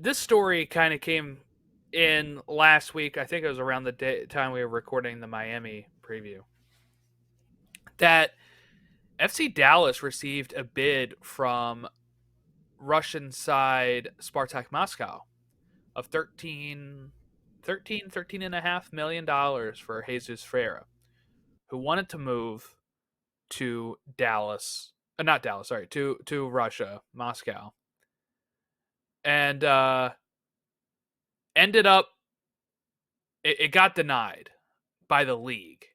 This story kind of came in last week. I think it was around the time we were recording the Miami preview. That FC Dallas received a bid from Russian side Spartak Moscow of $13.5 million for Jesus Ferreira, who wanted to move to to Russia, Moscow. And ended up, it got denied by the league.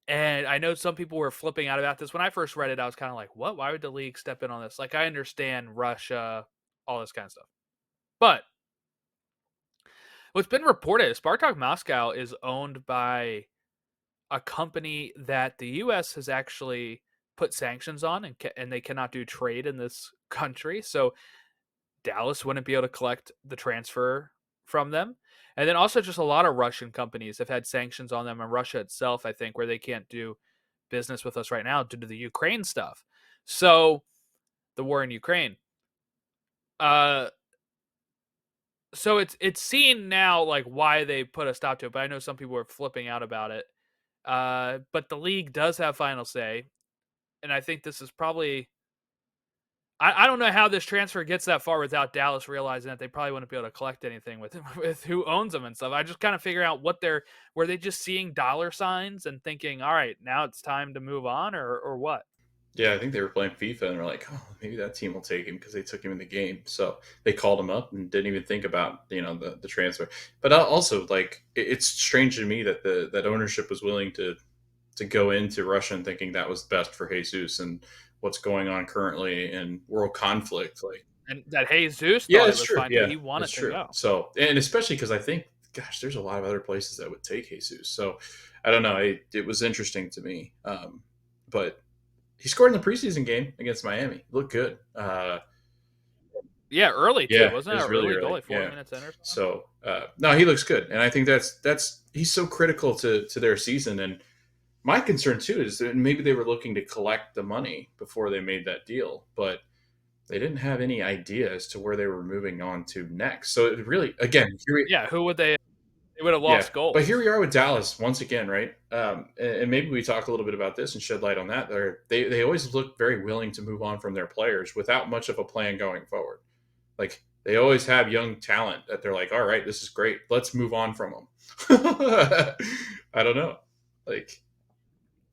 And I know some people were flipping out about this. When I first read it, I was kind of like, what? Why would the league step in on this? Like, I understand Russia, all this kind of stuff. But what's been reported is Spartak Moscow is owned by a company that the U.S. has actually put sanctions on, and they cannot do trade in this country. So Dallas wouldn't be able to collect the transfer from them. And then also just a lot of Russian companies have had sanctions on them, and Russia itself, I think, where they can't do business with us right now due to the Ukraine stuff. So the war in Ukraine. So it's seen now like why they put a stop to it, but I know some people are flipping out about it. But the league does have final say, and I think this is probably. I don't know how this transfer gets that far without Dallas realizing that they probably wouldn't be able to collect anything with who owns them and stuff. I just kind of figure out were they just seeing dollar signs and thinking, all right, now it's time to move on, or what? Yeah, I think they were playing FIFA and they're like, oh, maybe that team will take him because they took him in the game. So they called him up and didn't even think about the transfer. But also, like, it's strange to me that that ownership was willing to go into Russia and thinking that was best for Jesus and what's going on currently in world conflict. Like, and that Jesus yeah, thought it's it was true. fine. Yeah, He wanted it's to true. go. So, and especially because I think, gosh, there's a lot of other places that would take Jesus. So I don't know. It was interesting to me. But he scored in the preseason game against Miami. Looked good. Yeah, early too, Yeah, wasn't it it? was really Early goal, early. like 40 Yeah. minutes in or something? So no, he looks good, and I think that's he's so critical to their season. And my concern too is that maybe they were looking to collect the money before they made that deal, but they didn't have any idea as to where they were moving on to next. So it really, again, Yeah, who would they? They would have yeah, lost goals. but here we are with Dallas once again, right? And maybe we talk a little bit about this and shed light on that. They always look very willing to move on from their players without much of a plan going forward. Like, they always have young talent that they're like, all right, this is great. Let's move on from them. I don't know. Like,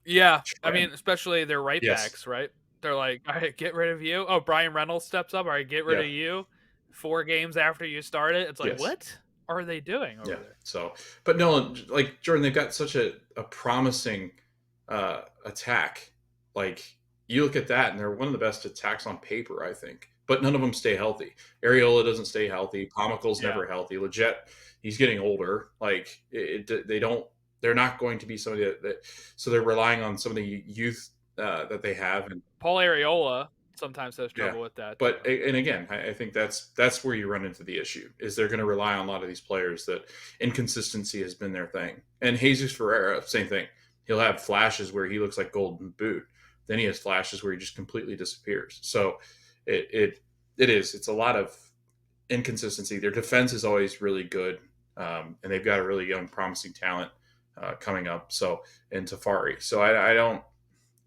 Yeah, I mean, especially their right yes. backs, right? They're like, all right, get rid of you. Oh, Brian Reynolds steps up. All right, get rid Yeah. of you. 4 games after you started. It's like, Yes. what are they doing over there? So, but no, like, Jordan, they've got such a promising attack. Like, you look at that, and they're one of the best attacks on paper, I think. But none of them stay healthy. Areola doesn't stay healthy. Pomical's never healthy. Leggett, he's getting older. Like, they're not going to be somebody that so they're relying on some of the youth that they have. And Paul Areola sometimes has trouble with that. But too. and again, I think that's where you run into the issue is they're going to rely on a lot of these players that inconsistency has been their thing. And Jesus Ferreira, same thing. He'll have flashes where he looks like Golden Boot. Then he has flashes where he just completely disappears. So it's a lot of inconsistency. Their defense is always really good, and they've got a really young, promising talent coming up. So in Tafari. So I don't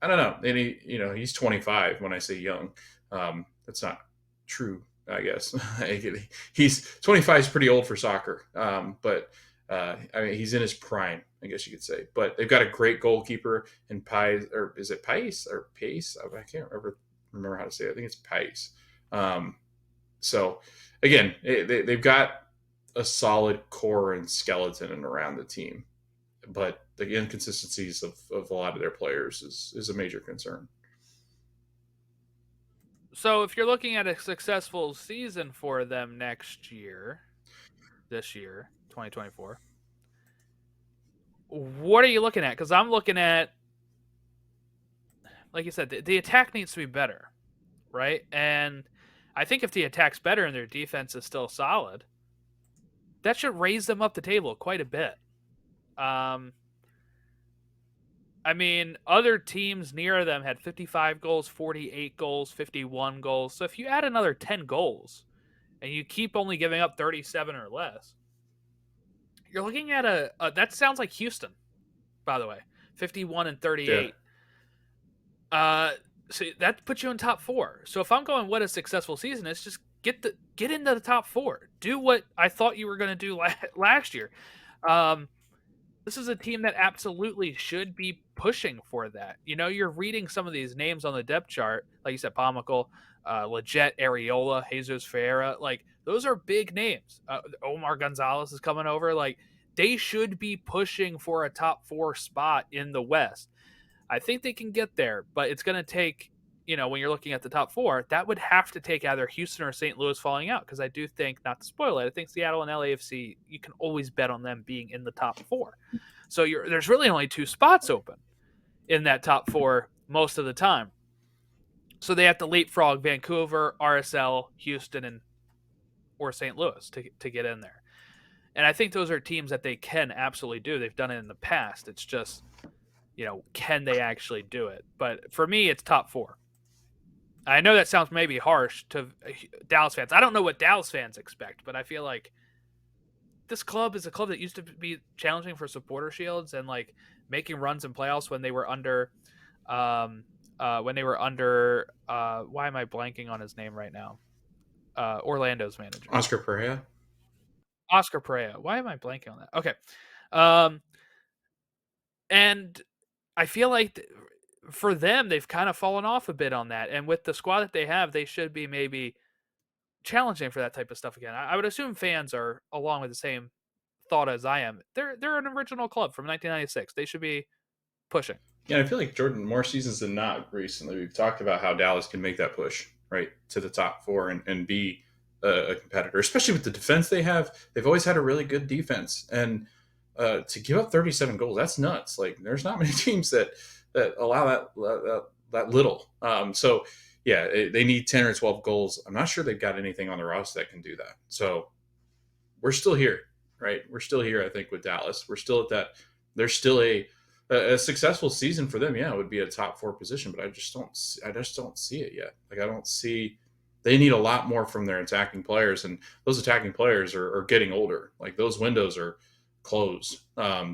know. And he's 25 when I say young. That's not true, I guess. He's 25 is pretty old for soccer. But I mean, he's in his prime, I guess you could say. But they've got a great goalkeeper in Pais, or is it Pais or Pace? I can't remember how to say it. I think it's Pais. So again, they've got a solid core and skeleton and around the team. But the inconsistencies of a lot of their players is a major concern. So if you're looking at a successful season for them this year, 2024, what are you looking at? Because I'm looking at, like you said, the attack needs to be better, right? And I think if the attack's better and their defense is still solid, that should raise them up the table quite a bit. I mean, other teams near them had 55 goals, 48 goals, 51 goals. So if you add another 10 goals and you keep only giving up 37 or less, you're looking at that sounds like Houston, by the way, 51 and 38. Yeah. So that puts you in top 4. So if I'm going what a successful season is, just get into the top 4. Do what I thought you were going to do last year. This is a team that absolutely should be pushing for that. You're reading some of these names on the depth chart, like you said, Pomical, Leggett, Areola, Jesus Ferreira. Like, Those are big names. Omar Gonzalez is coming over. Like, they should be pushing for a top 4 spot in the West. I think they can get there, but it's going to take, when you're looking at the top 4, that would have to take either Houston or St. Louis falling out, because I do think, not to spoil it, I think Seattle and LAFC, you can always bet on them being in the top 4. So there's really only 2 spots open in that top 4 most of the time. So they have to leapfrog Vancouver, RSL, Houston, or St. Louis to get in there. And I think those are teams that they can absolutely do. They've done it in the past. It's just, can they actually do it? But for me, it's top 4. I know that sounds maybe harsh to Dallas fans. I don't know what Dallas fans expect, but I feel like this club is a club that used to be challenging for supporter shields and like making runs in playoffs when they were under why am I blanking on his name right now? Orlando's manager. Oscar Pereira. Why am I blanking on that? Okay. And I feel like for them, they've kind of fallen off a bit on that. And with the squad that they have, they should be maybe challenging for that type of stuff again. I would assume fans are along with the same thought as I am. They're an original club from 1996. They should be pushing. Yeah, I feel like, Jordan, more seasons than not recently, we've talked about how Dallas can make that push, right, to the top 4 and be a competitor, especially with the defense they have. They've always had a really good defense. And to give up 37 goals, that's nuts. Like, there's not many teams that allow that little. So, yeah, they need 10 or 12 goals. I'm not sure they've got anything on the roster that can do that. So we're still here, right? We're still here, I think, with Dallas. We're still at that. There's still a successful season for them. Yeah, it would be a top 4 position, but I just don't see it yet. Like, I don't see. They need a lot more from their attacking players, and those attacking players are getting older. Like, those windows are closed.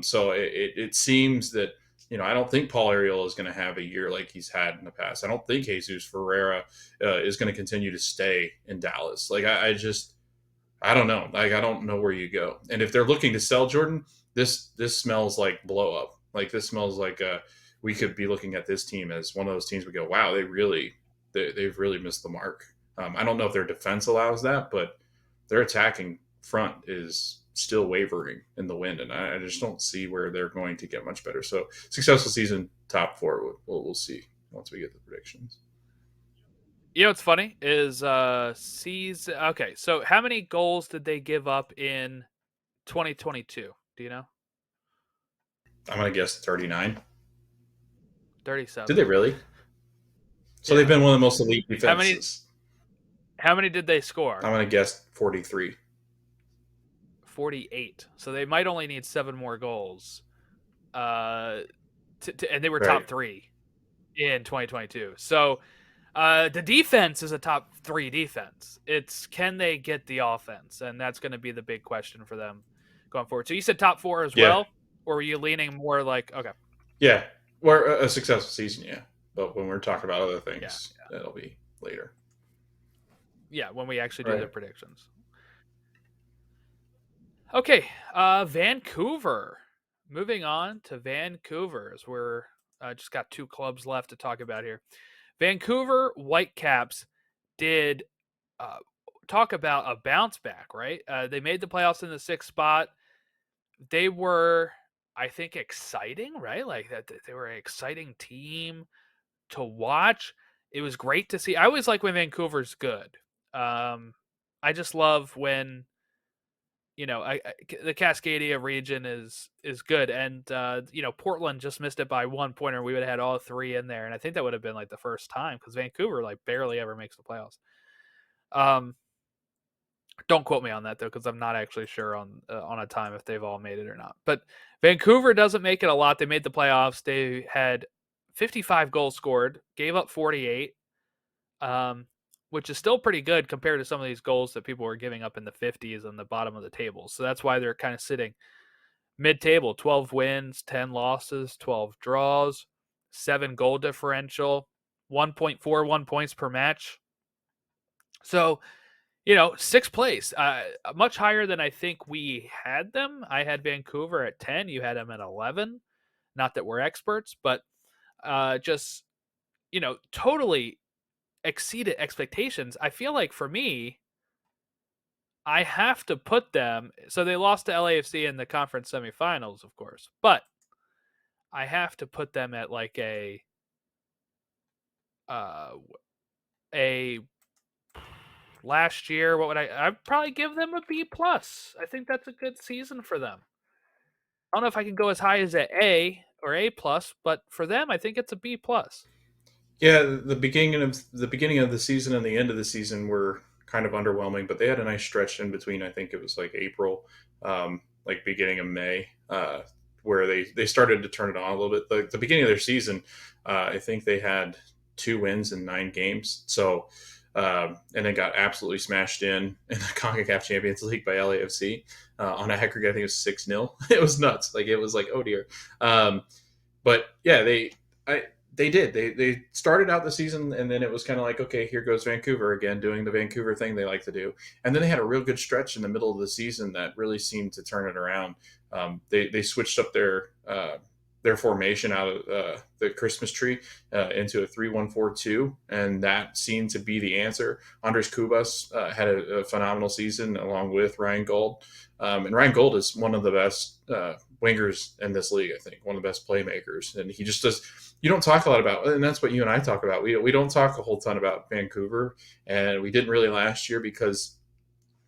So it seems that, I don't think Paul Arriola is going to have a year like he's had in the past. I don't think Jesus Ferreira is going to continue to stay in Dallas. Like, I don't know. Like, I don't know where you go. And if they're looking to sell Jordan, this smells like blow up. Like, this smells like we could be looking at this team as one of those teams we go, wow, they've really missed the mark. I don't know if their defense allows that, but their attacking front is still wavering in the wind, and I just don't see where they're going to get much better. So, successful season, top 4. We'll see once we get the predictions. What's funny is season. Okay, so how many goals did they give up in 2022? Do you know? I'm gonna guess 39. 37. Did they really? So they've been one of the most elite defenses. How many did they score? I'm gonna guess 43. 48. So they might only need 7 more goals. And they were Right. top 3 in 2022. So the defense is a top 3 defense. It's, can they get the offense? And that's going to be the big question for them going forward. So you said top 4 as well? Or were you leaning more like, okay. Yeah. Or a successful season, yeah. But when we're talking about other things, that'll be later. Yeah, when we actually do the predictions. Okay, Vancouver. Moving on to Vancouver, as we're just got 2 clubs left to talk about here. Vancouver Whitecaps did talk about a bounce back, right? They made the playoffs in the 6th spot. They were, I think, exciting, right? Like, that they were an exciting team to watch. It was great to see. I always like when Vancouver's good. I just love when, the Cascadia region is good, and Portland just missed it by 1 pointer. We would have had all 3 in there, and I think that would have been like the first time, because Vancouver like barely ever makes the playoffs. Don't quote me on that though, because I'm not actually sure on a time if they've all made it or not. But Vancouver doesn't make it a lot. They made the playoffs. They had 55 goals scored, gave up 48. Which is still pretty good compared to some of these goals that people were giving up in the 50s on the bottom of the table. So that's why they're kind of sitting mid-table. 12 wins, 10 losses, 12 draws, 7 goal differential, 1.41 points per match. So, 6th place, much higher than I think we had them. I had Vancouver at 10. You had them at 11. Not that we're experts, but just, totally exceeded expectations. I feel like for me, I have to put them. So they lost to LAFC in the conference semifinals, of course, but I have to put them at like a last year. What would I'd probably give them a B plus. I think that's a good season for them. I don't know if I can go as high as an A or A plus, but for them, I think it's a B plus. Yeah, the beginning of the season and the end of the season were kind of underwhelming, but they had a nice stretch in between. I think it was like April, like beginning of May, where they started to turn it on a little bit. The beginning of their season, I think they had 2 wins in 9 games. So, and then got absolutely smashed in the CONCACAF Champions League by LAFC on a aggregate. I think it was 6-0. It was nuts. Like it was like, oh dear. But yeah, they did. They started out the season, and then it was kind of like, okay, here goes Vancouver again, doing the Vancouver thing they like to do. And then they had a real good stretch in the middle of the season that really seemed to turn it around. They switched up their formation out of the Christmas tree into a 3-1-4-2, and that seemed to be the answer. Andres Cubas had a phenomenal season along with Ryan Gold. And Ryan Gold is one of the best wingers in this league, I think, one of the best playmakers. And he just does. You don't talk a lot about, and that's what you and I talk about. We don't talk a whole ton about Vancouver, and we didn't really last year because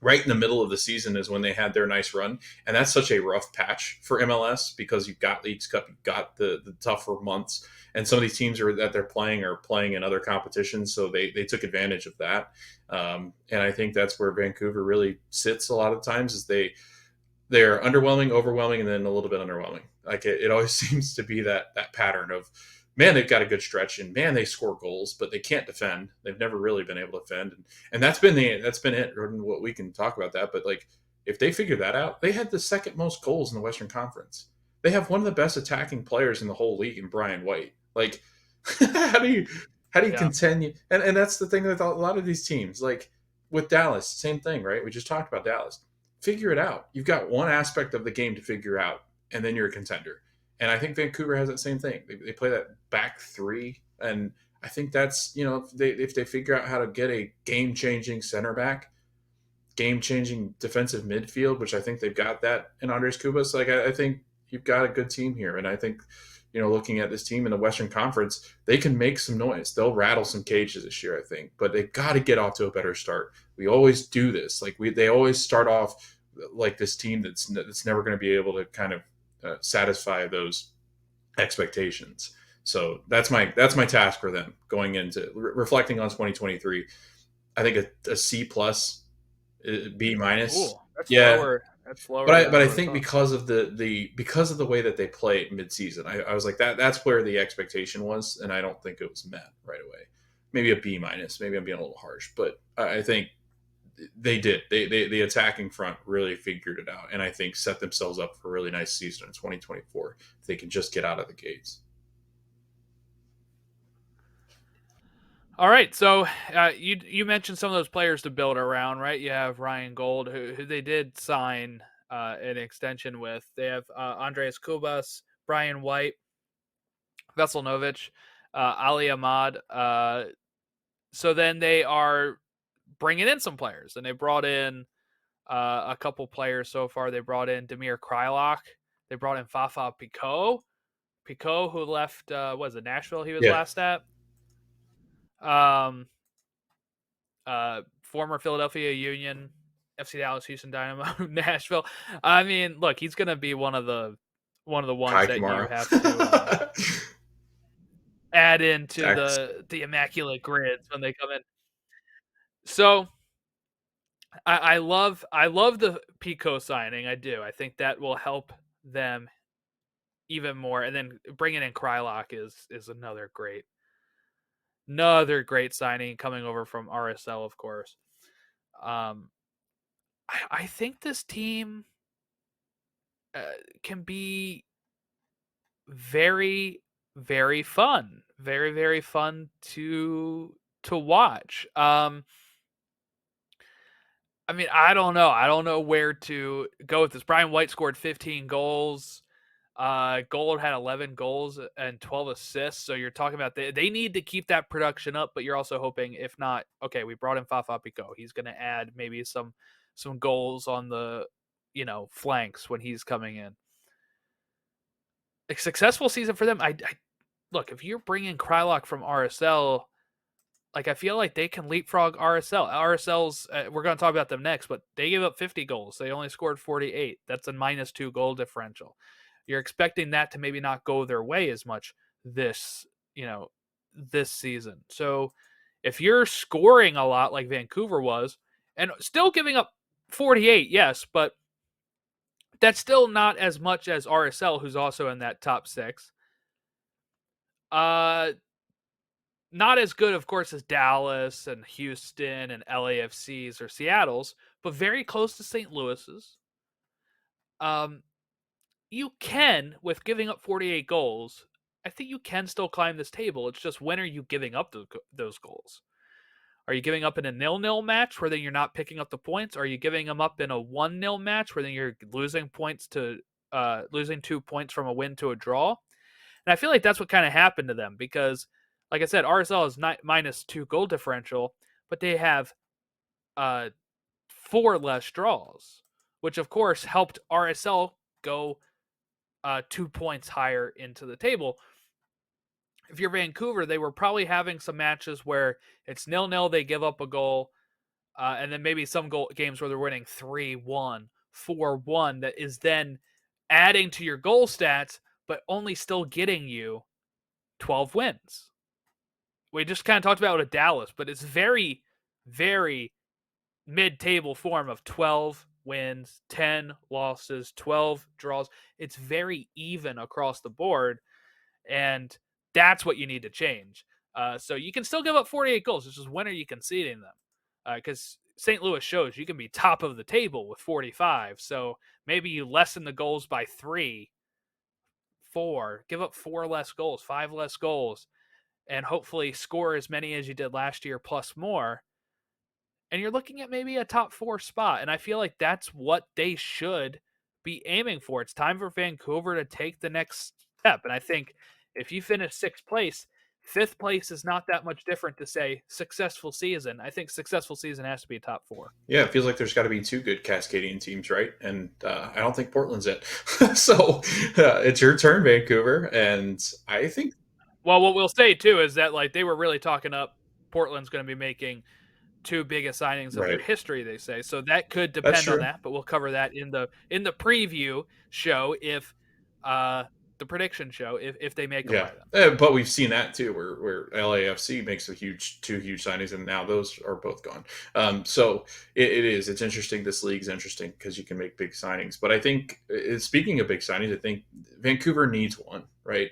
right in the middle of the season is when they had their nice run. And that's such a rough patch for MLS because you've got Leagues Cup, you've got the tougher months. And some of these teams that they're playing are playing in other competitions. So they took advantage of that. And I think that's where Vancouver really sits a lot of times is they're underwhelming, overwhelming, and then a little bit underwhelming. Like it always seems to be that pattern of, man, they've got a good stretch, and man, they score goals, but they can't defend. They've never really been able to defend, and that's been it. Jordan, what we can talk about that, but like if they figure that out, they had the second most goals in the Western Conference. They have one of the best attacking players in the whole league in Brian White. Like, how do you continue? And that's the thing with a lot of these teams. Like with Dallas, same thing, right? We just talked about Dallas. Figure it out. You've got one aspect of the game to figure out, and then you're a contender. And I think Vancouver has that same thing. They play that back three, and I think that's, if they figure out how to get a game-changing center back, game-changing defensive midfield, which I think they've got that in Andres Cubas. Like I think you've got a good team here, and I think looking at this team in the Western Conference, they can make some noise. They'll rattle some cages this year, I think, but they got to get off to a better start. We always do this. Like they always start off like this team that's never going to be able to kind of satisfy those expectations. So that's my task for them going into reflecting on 2023. I think a C plus, B minus. Ooh, that's lower. That's lower. But I think because of the way that they play midseason, I was like that's where the expectation was, and I don't think it was met right away. Maybe a B minus. Maybe I'm being a little harsh, but I think they did. The attacking front really figured it out, and I think set themselves up for a really nice season in 2024 if they can just get out of the gates. All right, so you mentioned some of those players to build around, right? You have Ryan Gold, who they did sign an extension with. They have Andres Cubas, Brian White, Veselinovic, Ali Ahmad. So then they are bringing in some players, and they brought in a couple players so far. They brought in Damir Kreilach. They brought in Fafa Picault, who left, was it Nashville he was last at? Former Philadelphia Union, FC Dallas, Houston Dynamo, Nashville. I mean, look, he's going to be one of the ones that you have to add into the immaculate grids when they come in. So I love the Pico signing. I do. I think that will help them even more. And then bringing in Kreilach is another great signing coming over from RSL, of course. I think this team can be very, very fun. Very, very fun to watch. I mean, I don't know. I don't know where to go with this. Brian White scored 15 goals. Gold had 11 goals and 12 assists. So you're talking about they need to keep that production up, but you're also hoping, if not, okay, we brought in Fafa Picault. He's going to add maybe some some goals on the, flanks when he's coming in. A successful season for them. I look, if you're bringing Krylock from RSL, like I feel like they can leapfrog RSL. RSL's we're going to talk about them next, but they gave up 50 goals. They only scored 48. That's a -2 goal differential. You're expecting that to maybe not go their way as much this season. So if you're scoring a lot like Vancouver was, and still giving up 48, yes, but that's still not as much as RSL, who's also in that top 6. Not as good, of course, as Dallas and Houston and LAFC's or Seattle's, but very close to St. Louis's. You can, with giving up 48 goals, I think you can still climb this table. It's just, when are you giving up those goals? Are you giving up in a 0-0 match where then you're not picking up the points? Are you giving them up in a 1-0 match where then you're losing 2 points from a win to a draw? And I feel like that's what kind of happened to them, because, like I said, RSL is -2 goal differential, but they have 4 less draws, which of course helped RSL go 2 points higher into the table. If you're Vancouver, they were probably having some matches where it's 0-0, they give up a goal, and then maybe some games where they're winning 3-1, 4-1, that is then adding to your goal stats, but only still getting you 12 wins. We just kind of talked about it with Dallas, but it's very, very mid-table form of 12 wins, 10 losses, 12 draws. It's very even across the board, and that's what you need to change. So you can still give up 48 goals. It's just, when are you conceding them? Because St. Louis shows you can be top of the table with 45. So maybe you lessen the goals by 3, 4, give up 4 less goals, 5 less goals, and hopefully score as many as you did last year plus more. And you're looking at maybe a top 4 spot. And I feel like that's what they should be aiming for. It's time for Vancouver to take the next step. And I think if you finish 6th place, 5th place is not that much different to say successful season. I think successful season has to be top 4. Yeah, it feels like there's got to be 2 good Cascadian teams, right? And I don't think Portland's it. So it's your turn, Vancouver. And I think... Well, what we'll say, too, is that like they were really talking up Portland's going to be making 2 biggest signings of their history, they say. So that could depend on that, but we'll cover that in the preview show, if the prediction show, if they make them. But we've seen that too, where LAFC makes 2 huge signings, and now those are both gone. So it's interesting. This league's interesting because you can make big signings. But I think, speaking of big signings, I think Vancouver needs one, right?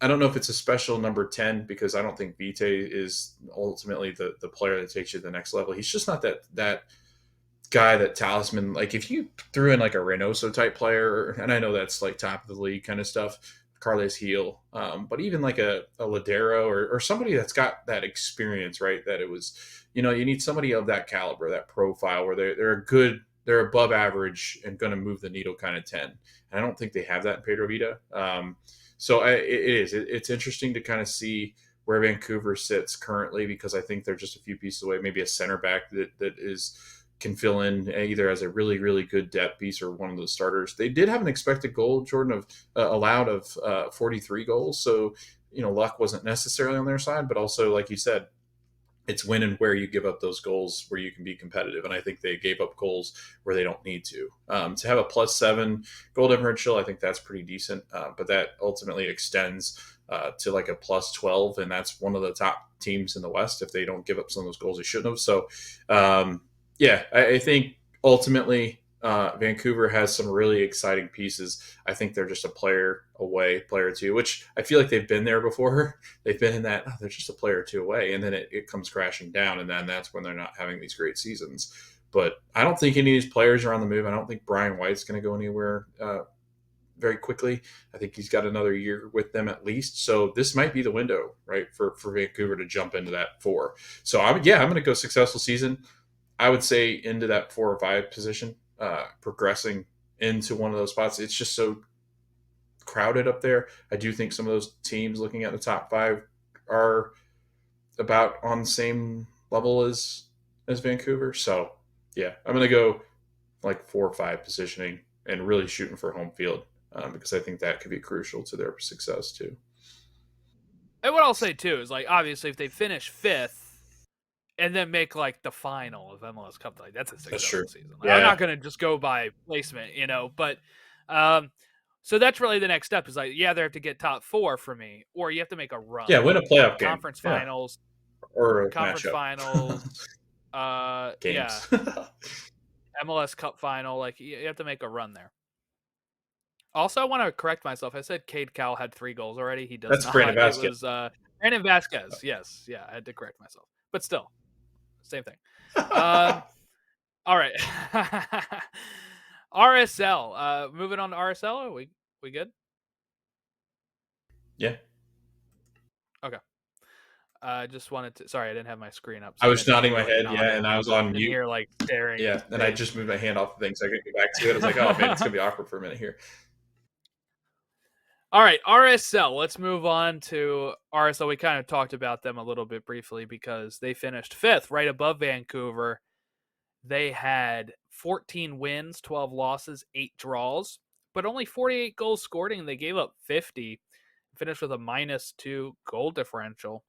I don't know if it's a special number 10, because I don't think Vite is ultimately the player that takes you to the next level. He's just not that guy, that talisman. Like, if you threw in like a Reynoso type player, and I know that's like top of the league kind of stuff, Carles Heel, but even like a Ladero or somebody that's got that experience, right? That it was, you need somebody of that caliber, that profile, where they're above average and going to move the needle kind of 10. And I don't think they have that in Pedro Vita. So it's interesting to kind of see where Vancouver sits currently, because I think they're just a few pieces away, maybe a center back that can fill in either as a really, really good depth piece or one of those starters. They did have an expected goal, Jordan, of allowed of 43 goals. So, luck wasn't necessarily on their side, but also, like you said, it's when and where you give up those goals where you can be competitive. And I think they gave up goals where they don't need to. To have a +7 goal differential, I think that's pretty decent. But that ultimately extends to like a +12. And that's one of the top teams in the West if they don't give up some of those goals they shouldn't have. So, I think ultimately Vancouver has some really exciting pieces. I think they're just a player or two, which I feel like they've been there before. They've been in that, they're just a player or 2 away, and then it comes crashing down, and then that's when they're not having these great seasons. But I don't think any of these players are on the move. I don't think Brian White's going to go anywhere very quickly. I think he's got another year with them at least. So this might be the window, right, for Vancouver to jump into that 4. So I'm going to go successful season. I would say into that 4 or 5 position. Progressing into one of those spots. It's just so crowded up there. I do think some of those teams looking at the top 5 are about on the same level as Vancouver. So, I'm going to go like 4 or 5 positioning and really shooting for home field, because I think that could be crucial to their success too. And what I'll say too is, like, obviously if they finish 5th and then make like the final of MLS Cup, like that's a successful season. Like, I'm not gonna just go by placement, but so that's really the next step is like, yeah, they have to get top 4 for me, or you have to make a run. Yeah, win a playoff game. Conference finals. Or a conference matchup. finals. Games. Yeah. MLS Cup final. Like, you have to make a run there. Also, I want to correct myself. I said Cade Cowell had 3 goals already. He does That's not. Brandon Vasquez. It was Brandon Vasquez. Yes. Yeah, I had to correct myself. But still, same thing. All right. RSL. Moving on to RSL. Are we good? Yeah. Okay. I just wanted to. Sorry, I didn't have my screen up. So I was nodding my head, and I was on mute. Here, like staring. Yeah, and I just moved my hand off the thing so I could get back to it. I was like, oh man, it's gonna be awkward for a minute here. All right, RSL. Let's move on to RSL. We kind of talked about them a little bit briefly because they finished 5th, right above Vancouver. They had 14 wins, 12 losses, 8 draws, but only 48 goals scored, and they gave up 50. Finished with a -2 goal differential.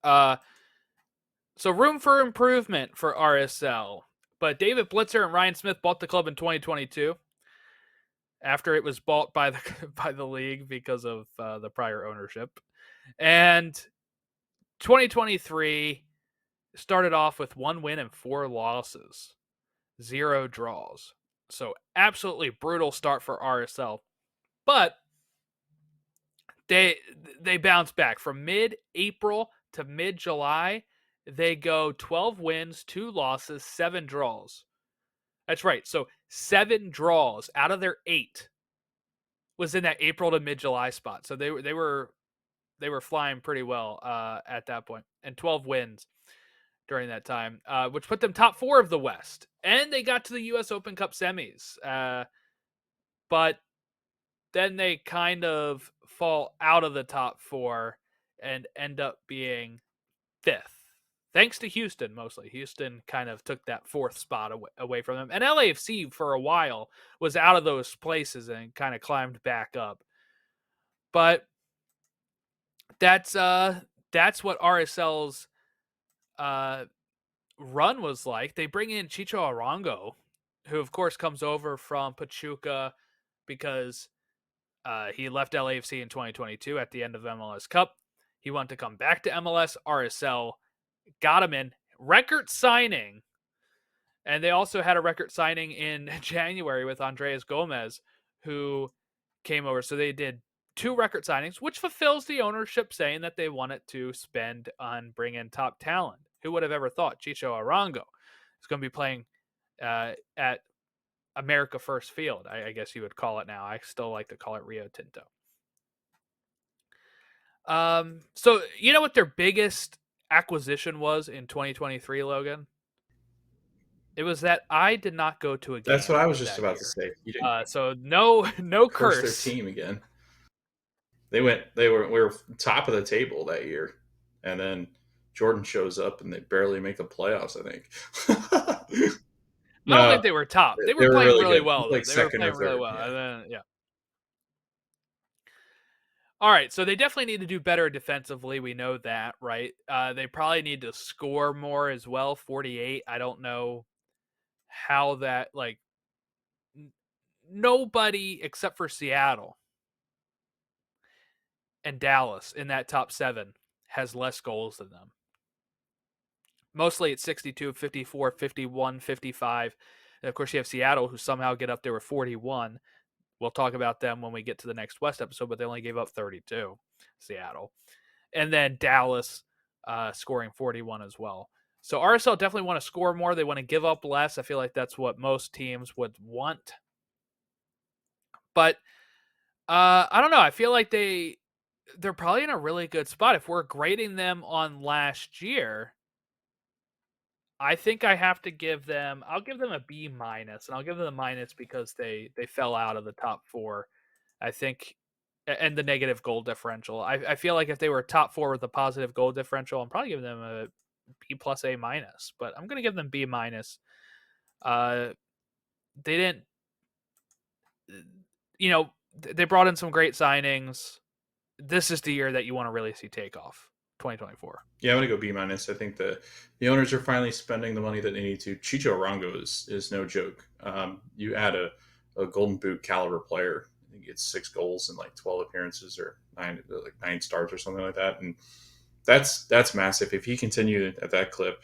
So room for improvement for RSL. But David Blitzer and Ryan Smith bought the club in 2022. After it was bought by the league because of the prior ownership. And 2023 started off with 1 win and 4 losses, 0 draws. So absolutely brutal start for RSL. But they bounced back from mid-April to mid-July. They go 12 wins, 2 losses, 7 draws. That's right. So 7 draws out of their 8 was in that April to mid-July spot. So they were flying pretty well at that point, and 12 wins during that time, which put them top 4 of the West. And they got to the U.S. Open Cup semis. But then they kind of fall out of the top 4 and end up being 5th. Thanks to Houston, mostly. Houston kind of took that 4th spot away from them. And LAFC, for a while, was out of those places and kind of climbed back up. But that's what RSL's run was like. They bring in Chicho Arango, who, of course, comes over from Pachuca because he left LAFC in 2022 at the end of MLS Cup. He wanted to come back to MLS. RSL got him in. Record signing. And they also had a record signing in January with Andreas Gomez, who came over. So they did 2 record signings, which fulfills the ownership saying that they wanted to spend on bringing top talent. Who would have ever thought Chicho Arango is going to be playing at America First Field, I guess you would call it now. I still like to call it Rio Tinto. So you know what their biggest acquisition was in 2023, Logan? It was that I did not go to a game. That's what I was just about to say. You didn't. So no curse. Their team again. We were top of the table that year, and then Jordan shows up and they barely make the playoffs, I think. I don't think they were top. They were playing really well. Like they were playing really well. Yeah. And then, yeah. All right, so they definitely need to do better defensively. We know that, right? They probably need to score more as well. 48. I don't know how that, like, nobody except for Seattle and Dallas in that top 7 has less goals than them. Mostly it's 62, 54, 51, 55. And of course, you have Seattle, who somehow get up there with 41. We'll talk about them when we get to the next West episode, but they only gave up 32, Seattle. And then Dallas scoring 41 as well. So RSL definitely want to score more. They want to give up less. I feel like that's what most teams would want. But I don't know. I feel like they're probably in a really good spot. If we're grading them on last year, I think I have to give them. I'll give them a B-, and I'll give them a minus because they fell out of the top 4. I think, and the negative goal differential. I feel like if they were top 4 with a positive goal differential, I'm probably giving them a B+, A-. But I'm going to give them B-. They didn't, they brought in some great signings. This is the year that you want to really see take off, 2024. Yeah, I'm gonna go B-. I think the owners are finally spending the money that they need to. Chicho Arango is no joke. You add a Golden Boot caliber player. I think he gets 6 goals in like 12 appearances or 9 starts or something like that, and that's massive. If he continued at that clip,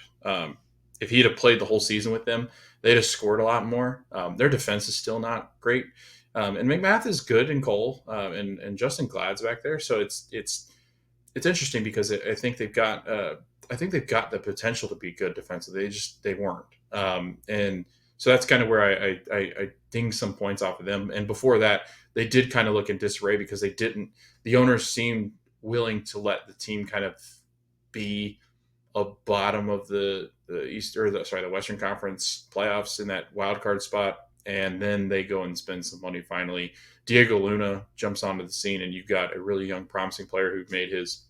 if he'd have played the whole season with them, they'd have scored a lot more. Their defense is still not great, and McMath is good in goal, and Justin Glad's back there. So it's interesting because I think they've got the potential to be good defensively. They weren't, and so that's kind of where I ding some points off of them. And before that, they did kind of look in disarray because the owners seemed willing to let the team kind of be a bottom of the Western Conference playoffs in that wild card spot, and then they go and spend some money finally. Diego Luna jumps onto the scene, and you've got a really young, promising player who made his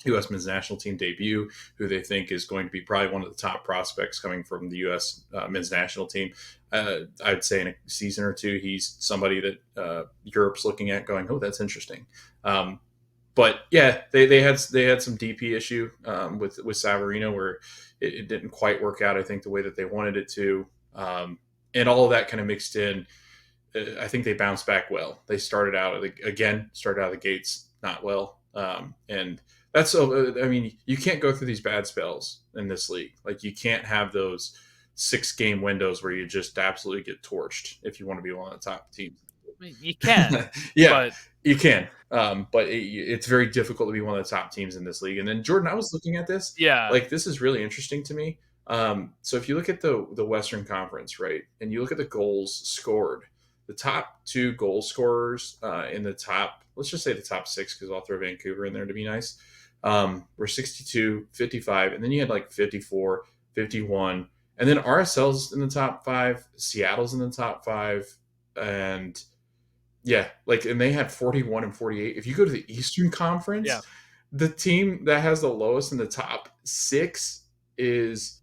U.S. men's national team debut, who they think is going to be probably one of the top prospects coming from the U.S. Men's national team. I'd say in a season or two, he's somebody that Europe's looking at going, oh, that's interesting. But yeah, they had some DP issue with Savarino where it didn't quite work out, I think, the way that they wanted it to. And all of that kind of mixed in. I think they bounced back well. They started out of the gates not well. And that's you can't go through these bad spells in this league. Like, you can't have those 6-game windows where you just absolutely get torched if you want to be one of the top teams. I mean, you can. Yeah, you can. But it's very difficult to be one of the top teams in this league. And then, Jordan, I was looking at this. Yeah. Like, this is really interesting to me. So if you look at the Western Conference, right, and you look at the goals scored, the top 2 goal scorers in the top, let's just say the top 6, because I'll throw Vancouver in there to be nice, were 62, 55, and then you had like 54, 51, and then RSL's in the top 5, Seattle's in the top 5, and yeah, and they had 41 and 48. If you go to the Eastern Conference, the team that has the lowest in the top 6 is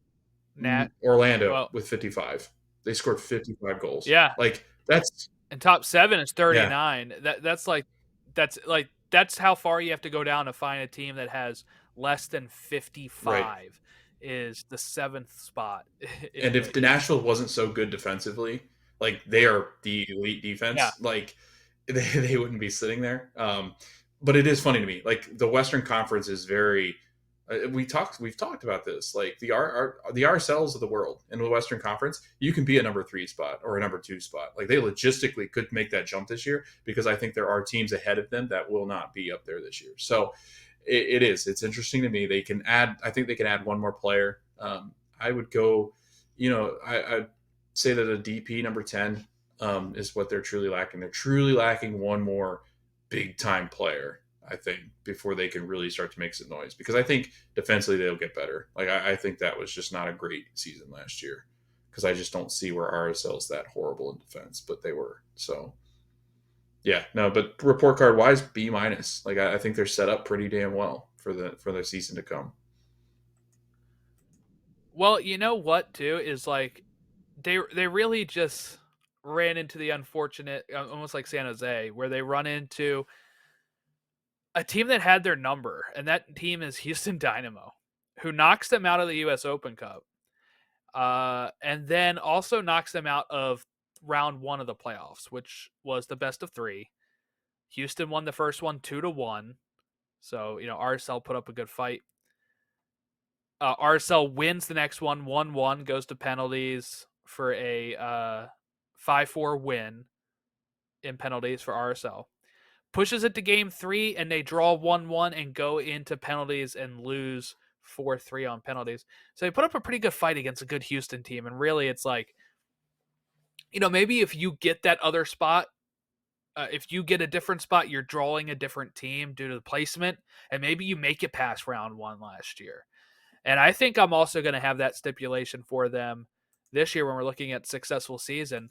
Orlando with 55. They scored 55 goals. Yeah. That's, and top 7 is 39. Yeah. That's how far you have to go down to find a team that has less than 55 right. Is the 7th spot. And if the Nashville wasn't so good defensively, they are the elite defense, they wouldn't be sitting there. But it is funny to me. The Western Conference is very we've talked about this. The RSLs of the world in the Western Conference, you can be a number 3 spot or a number 2 spot. They logistically could make that jump this year, because I think there are teams ahead of them that will not be up there this year. So it's interesting to me. I think they can add one more player. I would go, I'd say that a DP number 10 is what they're truly lacking. They're truly lacking one more big time player, I think, before they can really start to make some noise, because I think defensively they'll get better. I think that was just not a great season last year, because I just don't see where RSL's that horrible in defense, but they were. So yeah, no, but report card wise, B-. I think they're set up pretty damn well for the season to come. Well, you know what too is they really just ran into the unfortunate, almost like San Jose, where they run into a team that had their number, and that team is Houston Dynamo, who knocks them out of the U.S. Open Cup, and then also knocks them out of round 1 of the playoffs, which was the best of 3. Houston won the first one 2-1, so RSL put up a good fight. RSL wins the next one 1-1, goes to penalties for a 5-4 win in penalties for RSL. Pushes it to game 3, and they draw 1-1 and go into penalties and lose 4-3 on penalties. So they put up a pretty good fight against a good Houston team. And really, it's maybe if you get that other spot, if you get a different spot, you're drawing a different team due to the placement, and maybe you make it past round 1 last year. And I think I'm also going to have that stipulation for them this year when we're looking at successful season.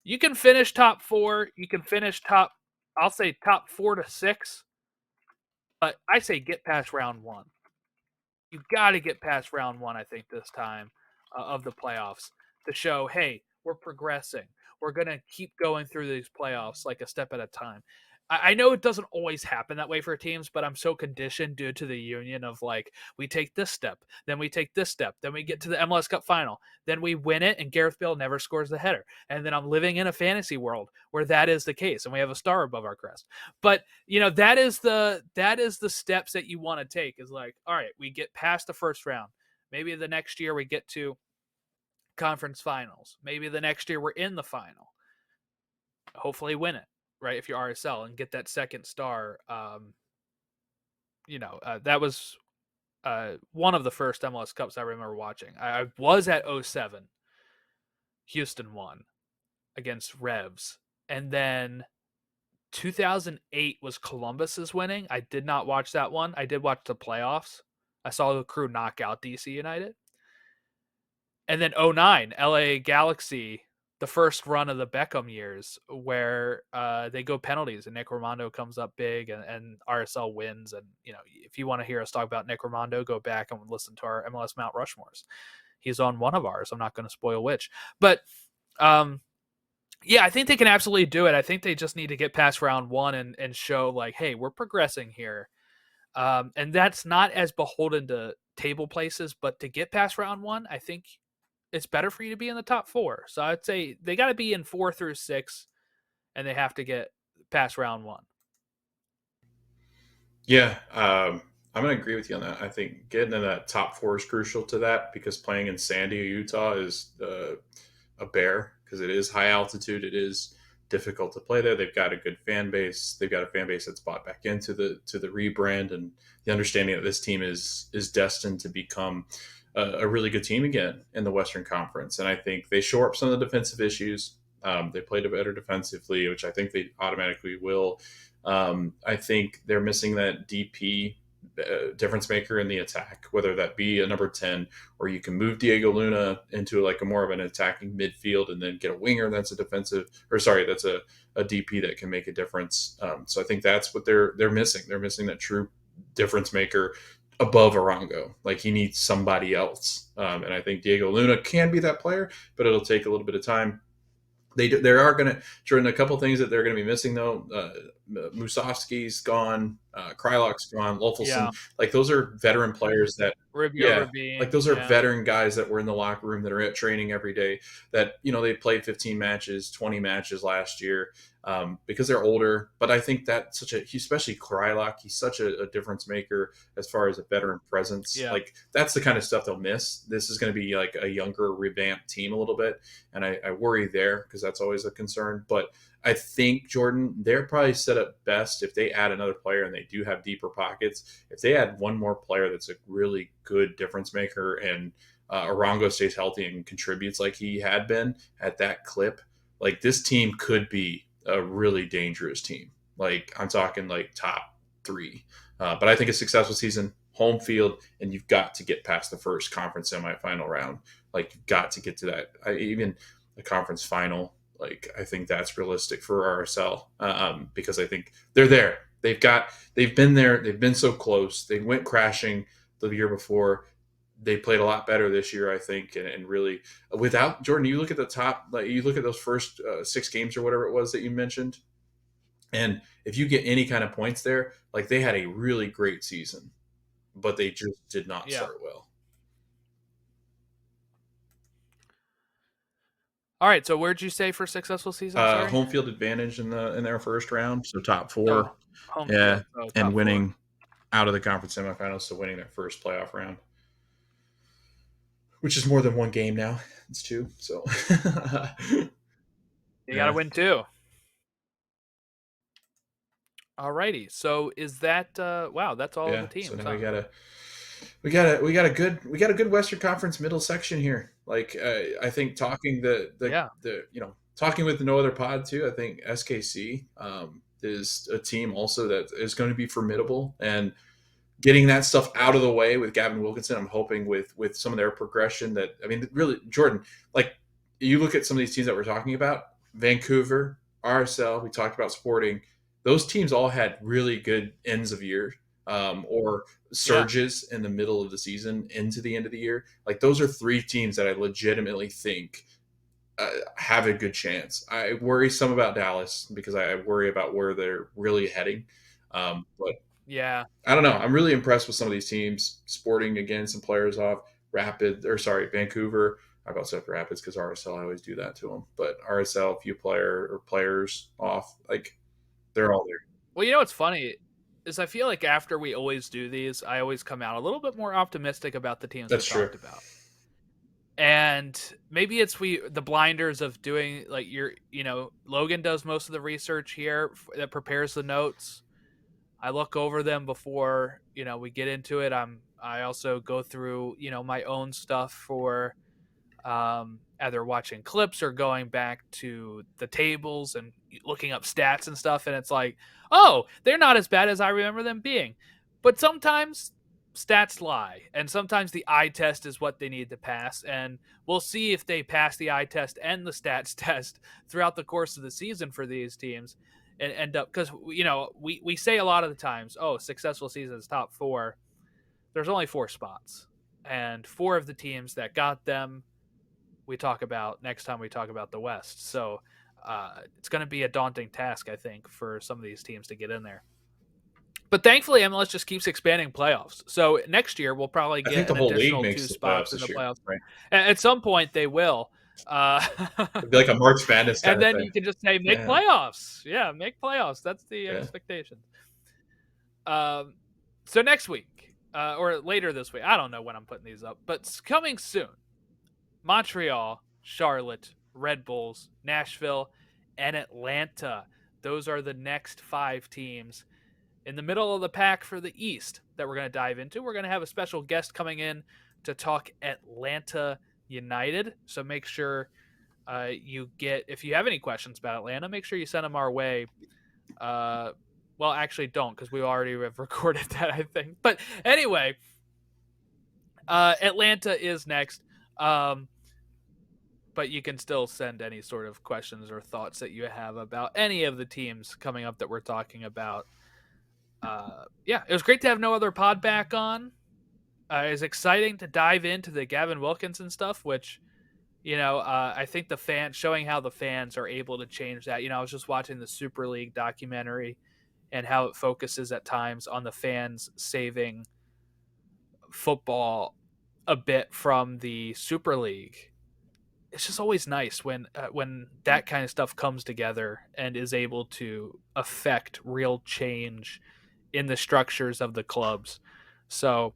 You can finish top 4. You can finish top 4 to 6. But I say get past round 1. You got to get past round 1, I think, this time of the playoffs to show, hey, we're progressing. We're going to keep going through these playoffs like a step at a time. I know it doesn't always happen that way for teams, but I'm so conditioned due to the union of like, we take this step, then we take this step, then we get to the MLS Cup final, then we win it, and Gareth Bale never scores the header. And then I'm living in a fantasy world where that is the case, and we have a star above our crest. But that is the steps that you want to take. Is like, all right, we get past the first round. Maybe the next year we get to conference finals. Maybe the next year we're in the final. Hopefully win it, right? If you're RSL and get that second star. That was one of the first MLS Cups I remember watching. I was at 07. Houston won against Revs. And then 2008 was Columbus's winning. I did not watch that one. I did watch the playoffs. I saw the Crew knock out DC United. And then 09, LA Galaxy, the first run of the Beckham years, where they go penalties and Nick Romando comes up big and RSL wins. And, if you want to hear us talk about Nick Romando, go back and listen to our MLS Mount Rushmores. He's on one of ours. I'm not going to spoil which. But, I think they can absolutely do it. I think they just need to get past round one and show, like, hey, we're progressing here. And that's not as beholden to table places, but to get past round one, I think it's better for you to be in the top four. So I'd say they got to be in 4 through 6, and they have to get past round one. Yeah, I'm going to agree with you on that. I think getting in that top 4 is crucial to that, because playing in Sandy, Utah is a bear, because it is high altitude. It is difficult to play there. They've got a good fan base. They've got a fan base that's bought back into the rebrand, and the understanding that this team is destined to become a really good team again in the Western Conference. And I think they shore up some of the defensive issues. They played better defensively, which I think they automatically will. I think they're missing that DP difference maker in the attack, whether that be a number 10, or you can move Diego Luna into like a more of an attacking midfield and then get a winger that's a DP that can make a difference. So I think that's what they're missing. They're missing that true difference maker above Arango. Like, he needs somebody else. And I think Diego Luna can be that player, but it'll take a little bit of time. They are going to, Jordan, a couple things that they're going to be missing, though. Musovski's gone, Krylok's gone, Lofelson. Yeah. Like, those are veteran players that, Rabin, like those are veteran guys that were in the locker room, that are at training every day, that, they played 15 matches, 20 matches last year, because they're older. But I think that especially Krylok, he's such a difference maker as far as a veteran presence. Yeah. Like, that's the kind of stuff they'll miss. This is going to be like a younger, revamped team a little bit. And I worry there, because that's always a concern. But I think, Jordan, they're probably set up best if they add another player, and they do have deeper pockets. If they add one more player that's a really good difference maker, and Arango stays healthy and contributes like he had been at that clip, like, this team could be a really dangerous team. Like, I'm talking like top 3. But I think a successful season, home field, and you've got to get past the first conference semifinal round. Like, you've got to get to that. Even the conference final. Like, I think that's realistic for RSL, because I think they're there. They've been there. They've been so close. They went crashing the year before. They played a lot better this year, I think, and really, without Jordan, you look at the top, like, you look at those first 6 games or whatever it was that you mentioned, and if you get any kind of points there, like, they had a really great season, but they just did not start well. All right, so where'd you say for successful season? Home field advantage in their first round, so top 4. Home yeah, field. and winning 4. out of the conference semifinals, so winning their first playoff round, which is more than 1 game now. It's 2, so you got to win 2. All righty, so is that wow? That's all of the teams. So now we got a good Western Conference middle section here. Like, I think talking talking with No Other Pod too. I think SKC is a team also that is going to be formidable, and getting that stuff out of the way with Gavin Wilkinson. I'm hoping with some of their progression that, I mean, really, Jordan, like, you look at some of these teams that we're talking about, Vancouver, RSL, we talked about Sporting. Those teams all had really good ends of year. Or surges in the middle of the season into the end of the year. Like, those are 3 teams that I legitimately think have a good chance. I worry some about Dallas because I worry about where they're really heading. But Yeah. I don't know. I'm really impressed with some of these teams. Sporting, again, some players off. Vancouver. I about said Rapids because RSL, I always do that to them. But RSL, a few players off. Like, they're all there. Well, you know what's funny is I feel like after we always do these, I always come out a little bit more optimistic about the teams That's we true. talked about. And maybe it's the blinders of doing like Logan does most of the research here that prepares the notes. I look over them before, we get into it. I also go through, my own stuff for either watching clips or going back to the tables and looking up stats and stuff. And it's like, oh, they're not as bad as I remember them being. But sometimes stats lie, and sometimes the eye test is what they need to pass. And we'll see if they pass the eye test and the stats test throughout the course of the season for these teams and end up, because we say a lot of the times, oh, successful seasons top 4. There's only 4 spots, and 4 of the teams that got them we talk about next time we talk about the West. So it's going to be a daunting task, I think, for some of these teams to get in there. But thankfully, MLS just keeps expanding playoffs. So next year, we'll probably I think get the an whole league additional makes 2 the playoffs spots in this the year, playoffs. right? At some point, they will. It'd be like a March Madness kind And then of thing. you can just say, make Yeah. playoffs. Yeah, make playoffs. That's the expectation. So next week, or later this week, I don't know when I'm putting these up, but it's coming soon. Montreal, Charlotte, Red Bulls, Nashville, and Atlanta. Those are the next 5 teams in the middle of the pack for the East that we're going to dive into. We're going to have a special guest coming in to talk Atlanta United. So make sure if you have any questions about Atlanta, make sure you send them our way. Well, actually don't, because we already have recorded that, I think. But anyway, Atlanta is next. But you can still send any sort of questions or thoughts that you have about any of the teams coming up that we're talking about. It was great to have No Other Pod back on. It's exciting to dive into the Gavin Wilkinson stuff, which, I think showing how the fans are able to change that. I was just watching the Super League documentary and how it focuses at times on the fans saving football a bit from the Super League. It's just always nice when that kind of stuff comes together and is able to affect real change in the structures of the clubs. So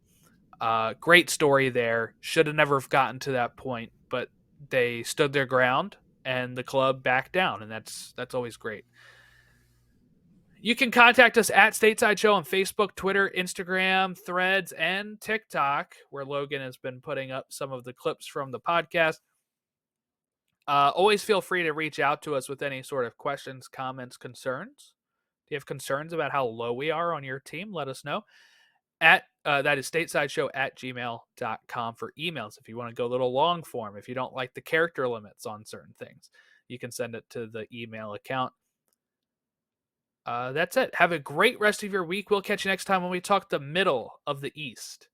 great story there. Should have never have gotten to that point, but they stood their ground and the club backed down, and that's always great. You can contact us at Stateside Show on Facebook, Twitter, Instagram, Threads, and TikTok, where Logan has been putting up some of the clips from the podcast. Always feel free to reach out to us with any sort of questions, comments, concerns. Do you have concerns about how low we are on your team? Let us know. That is statesideshow@gmail.com for emails. If you want to go a little long form, if you don't like the character limits on certain things, you can send it to the email account. That's it. Have a great rest of your week. We'll catch you next time when we talk the middle of the East.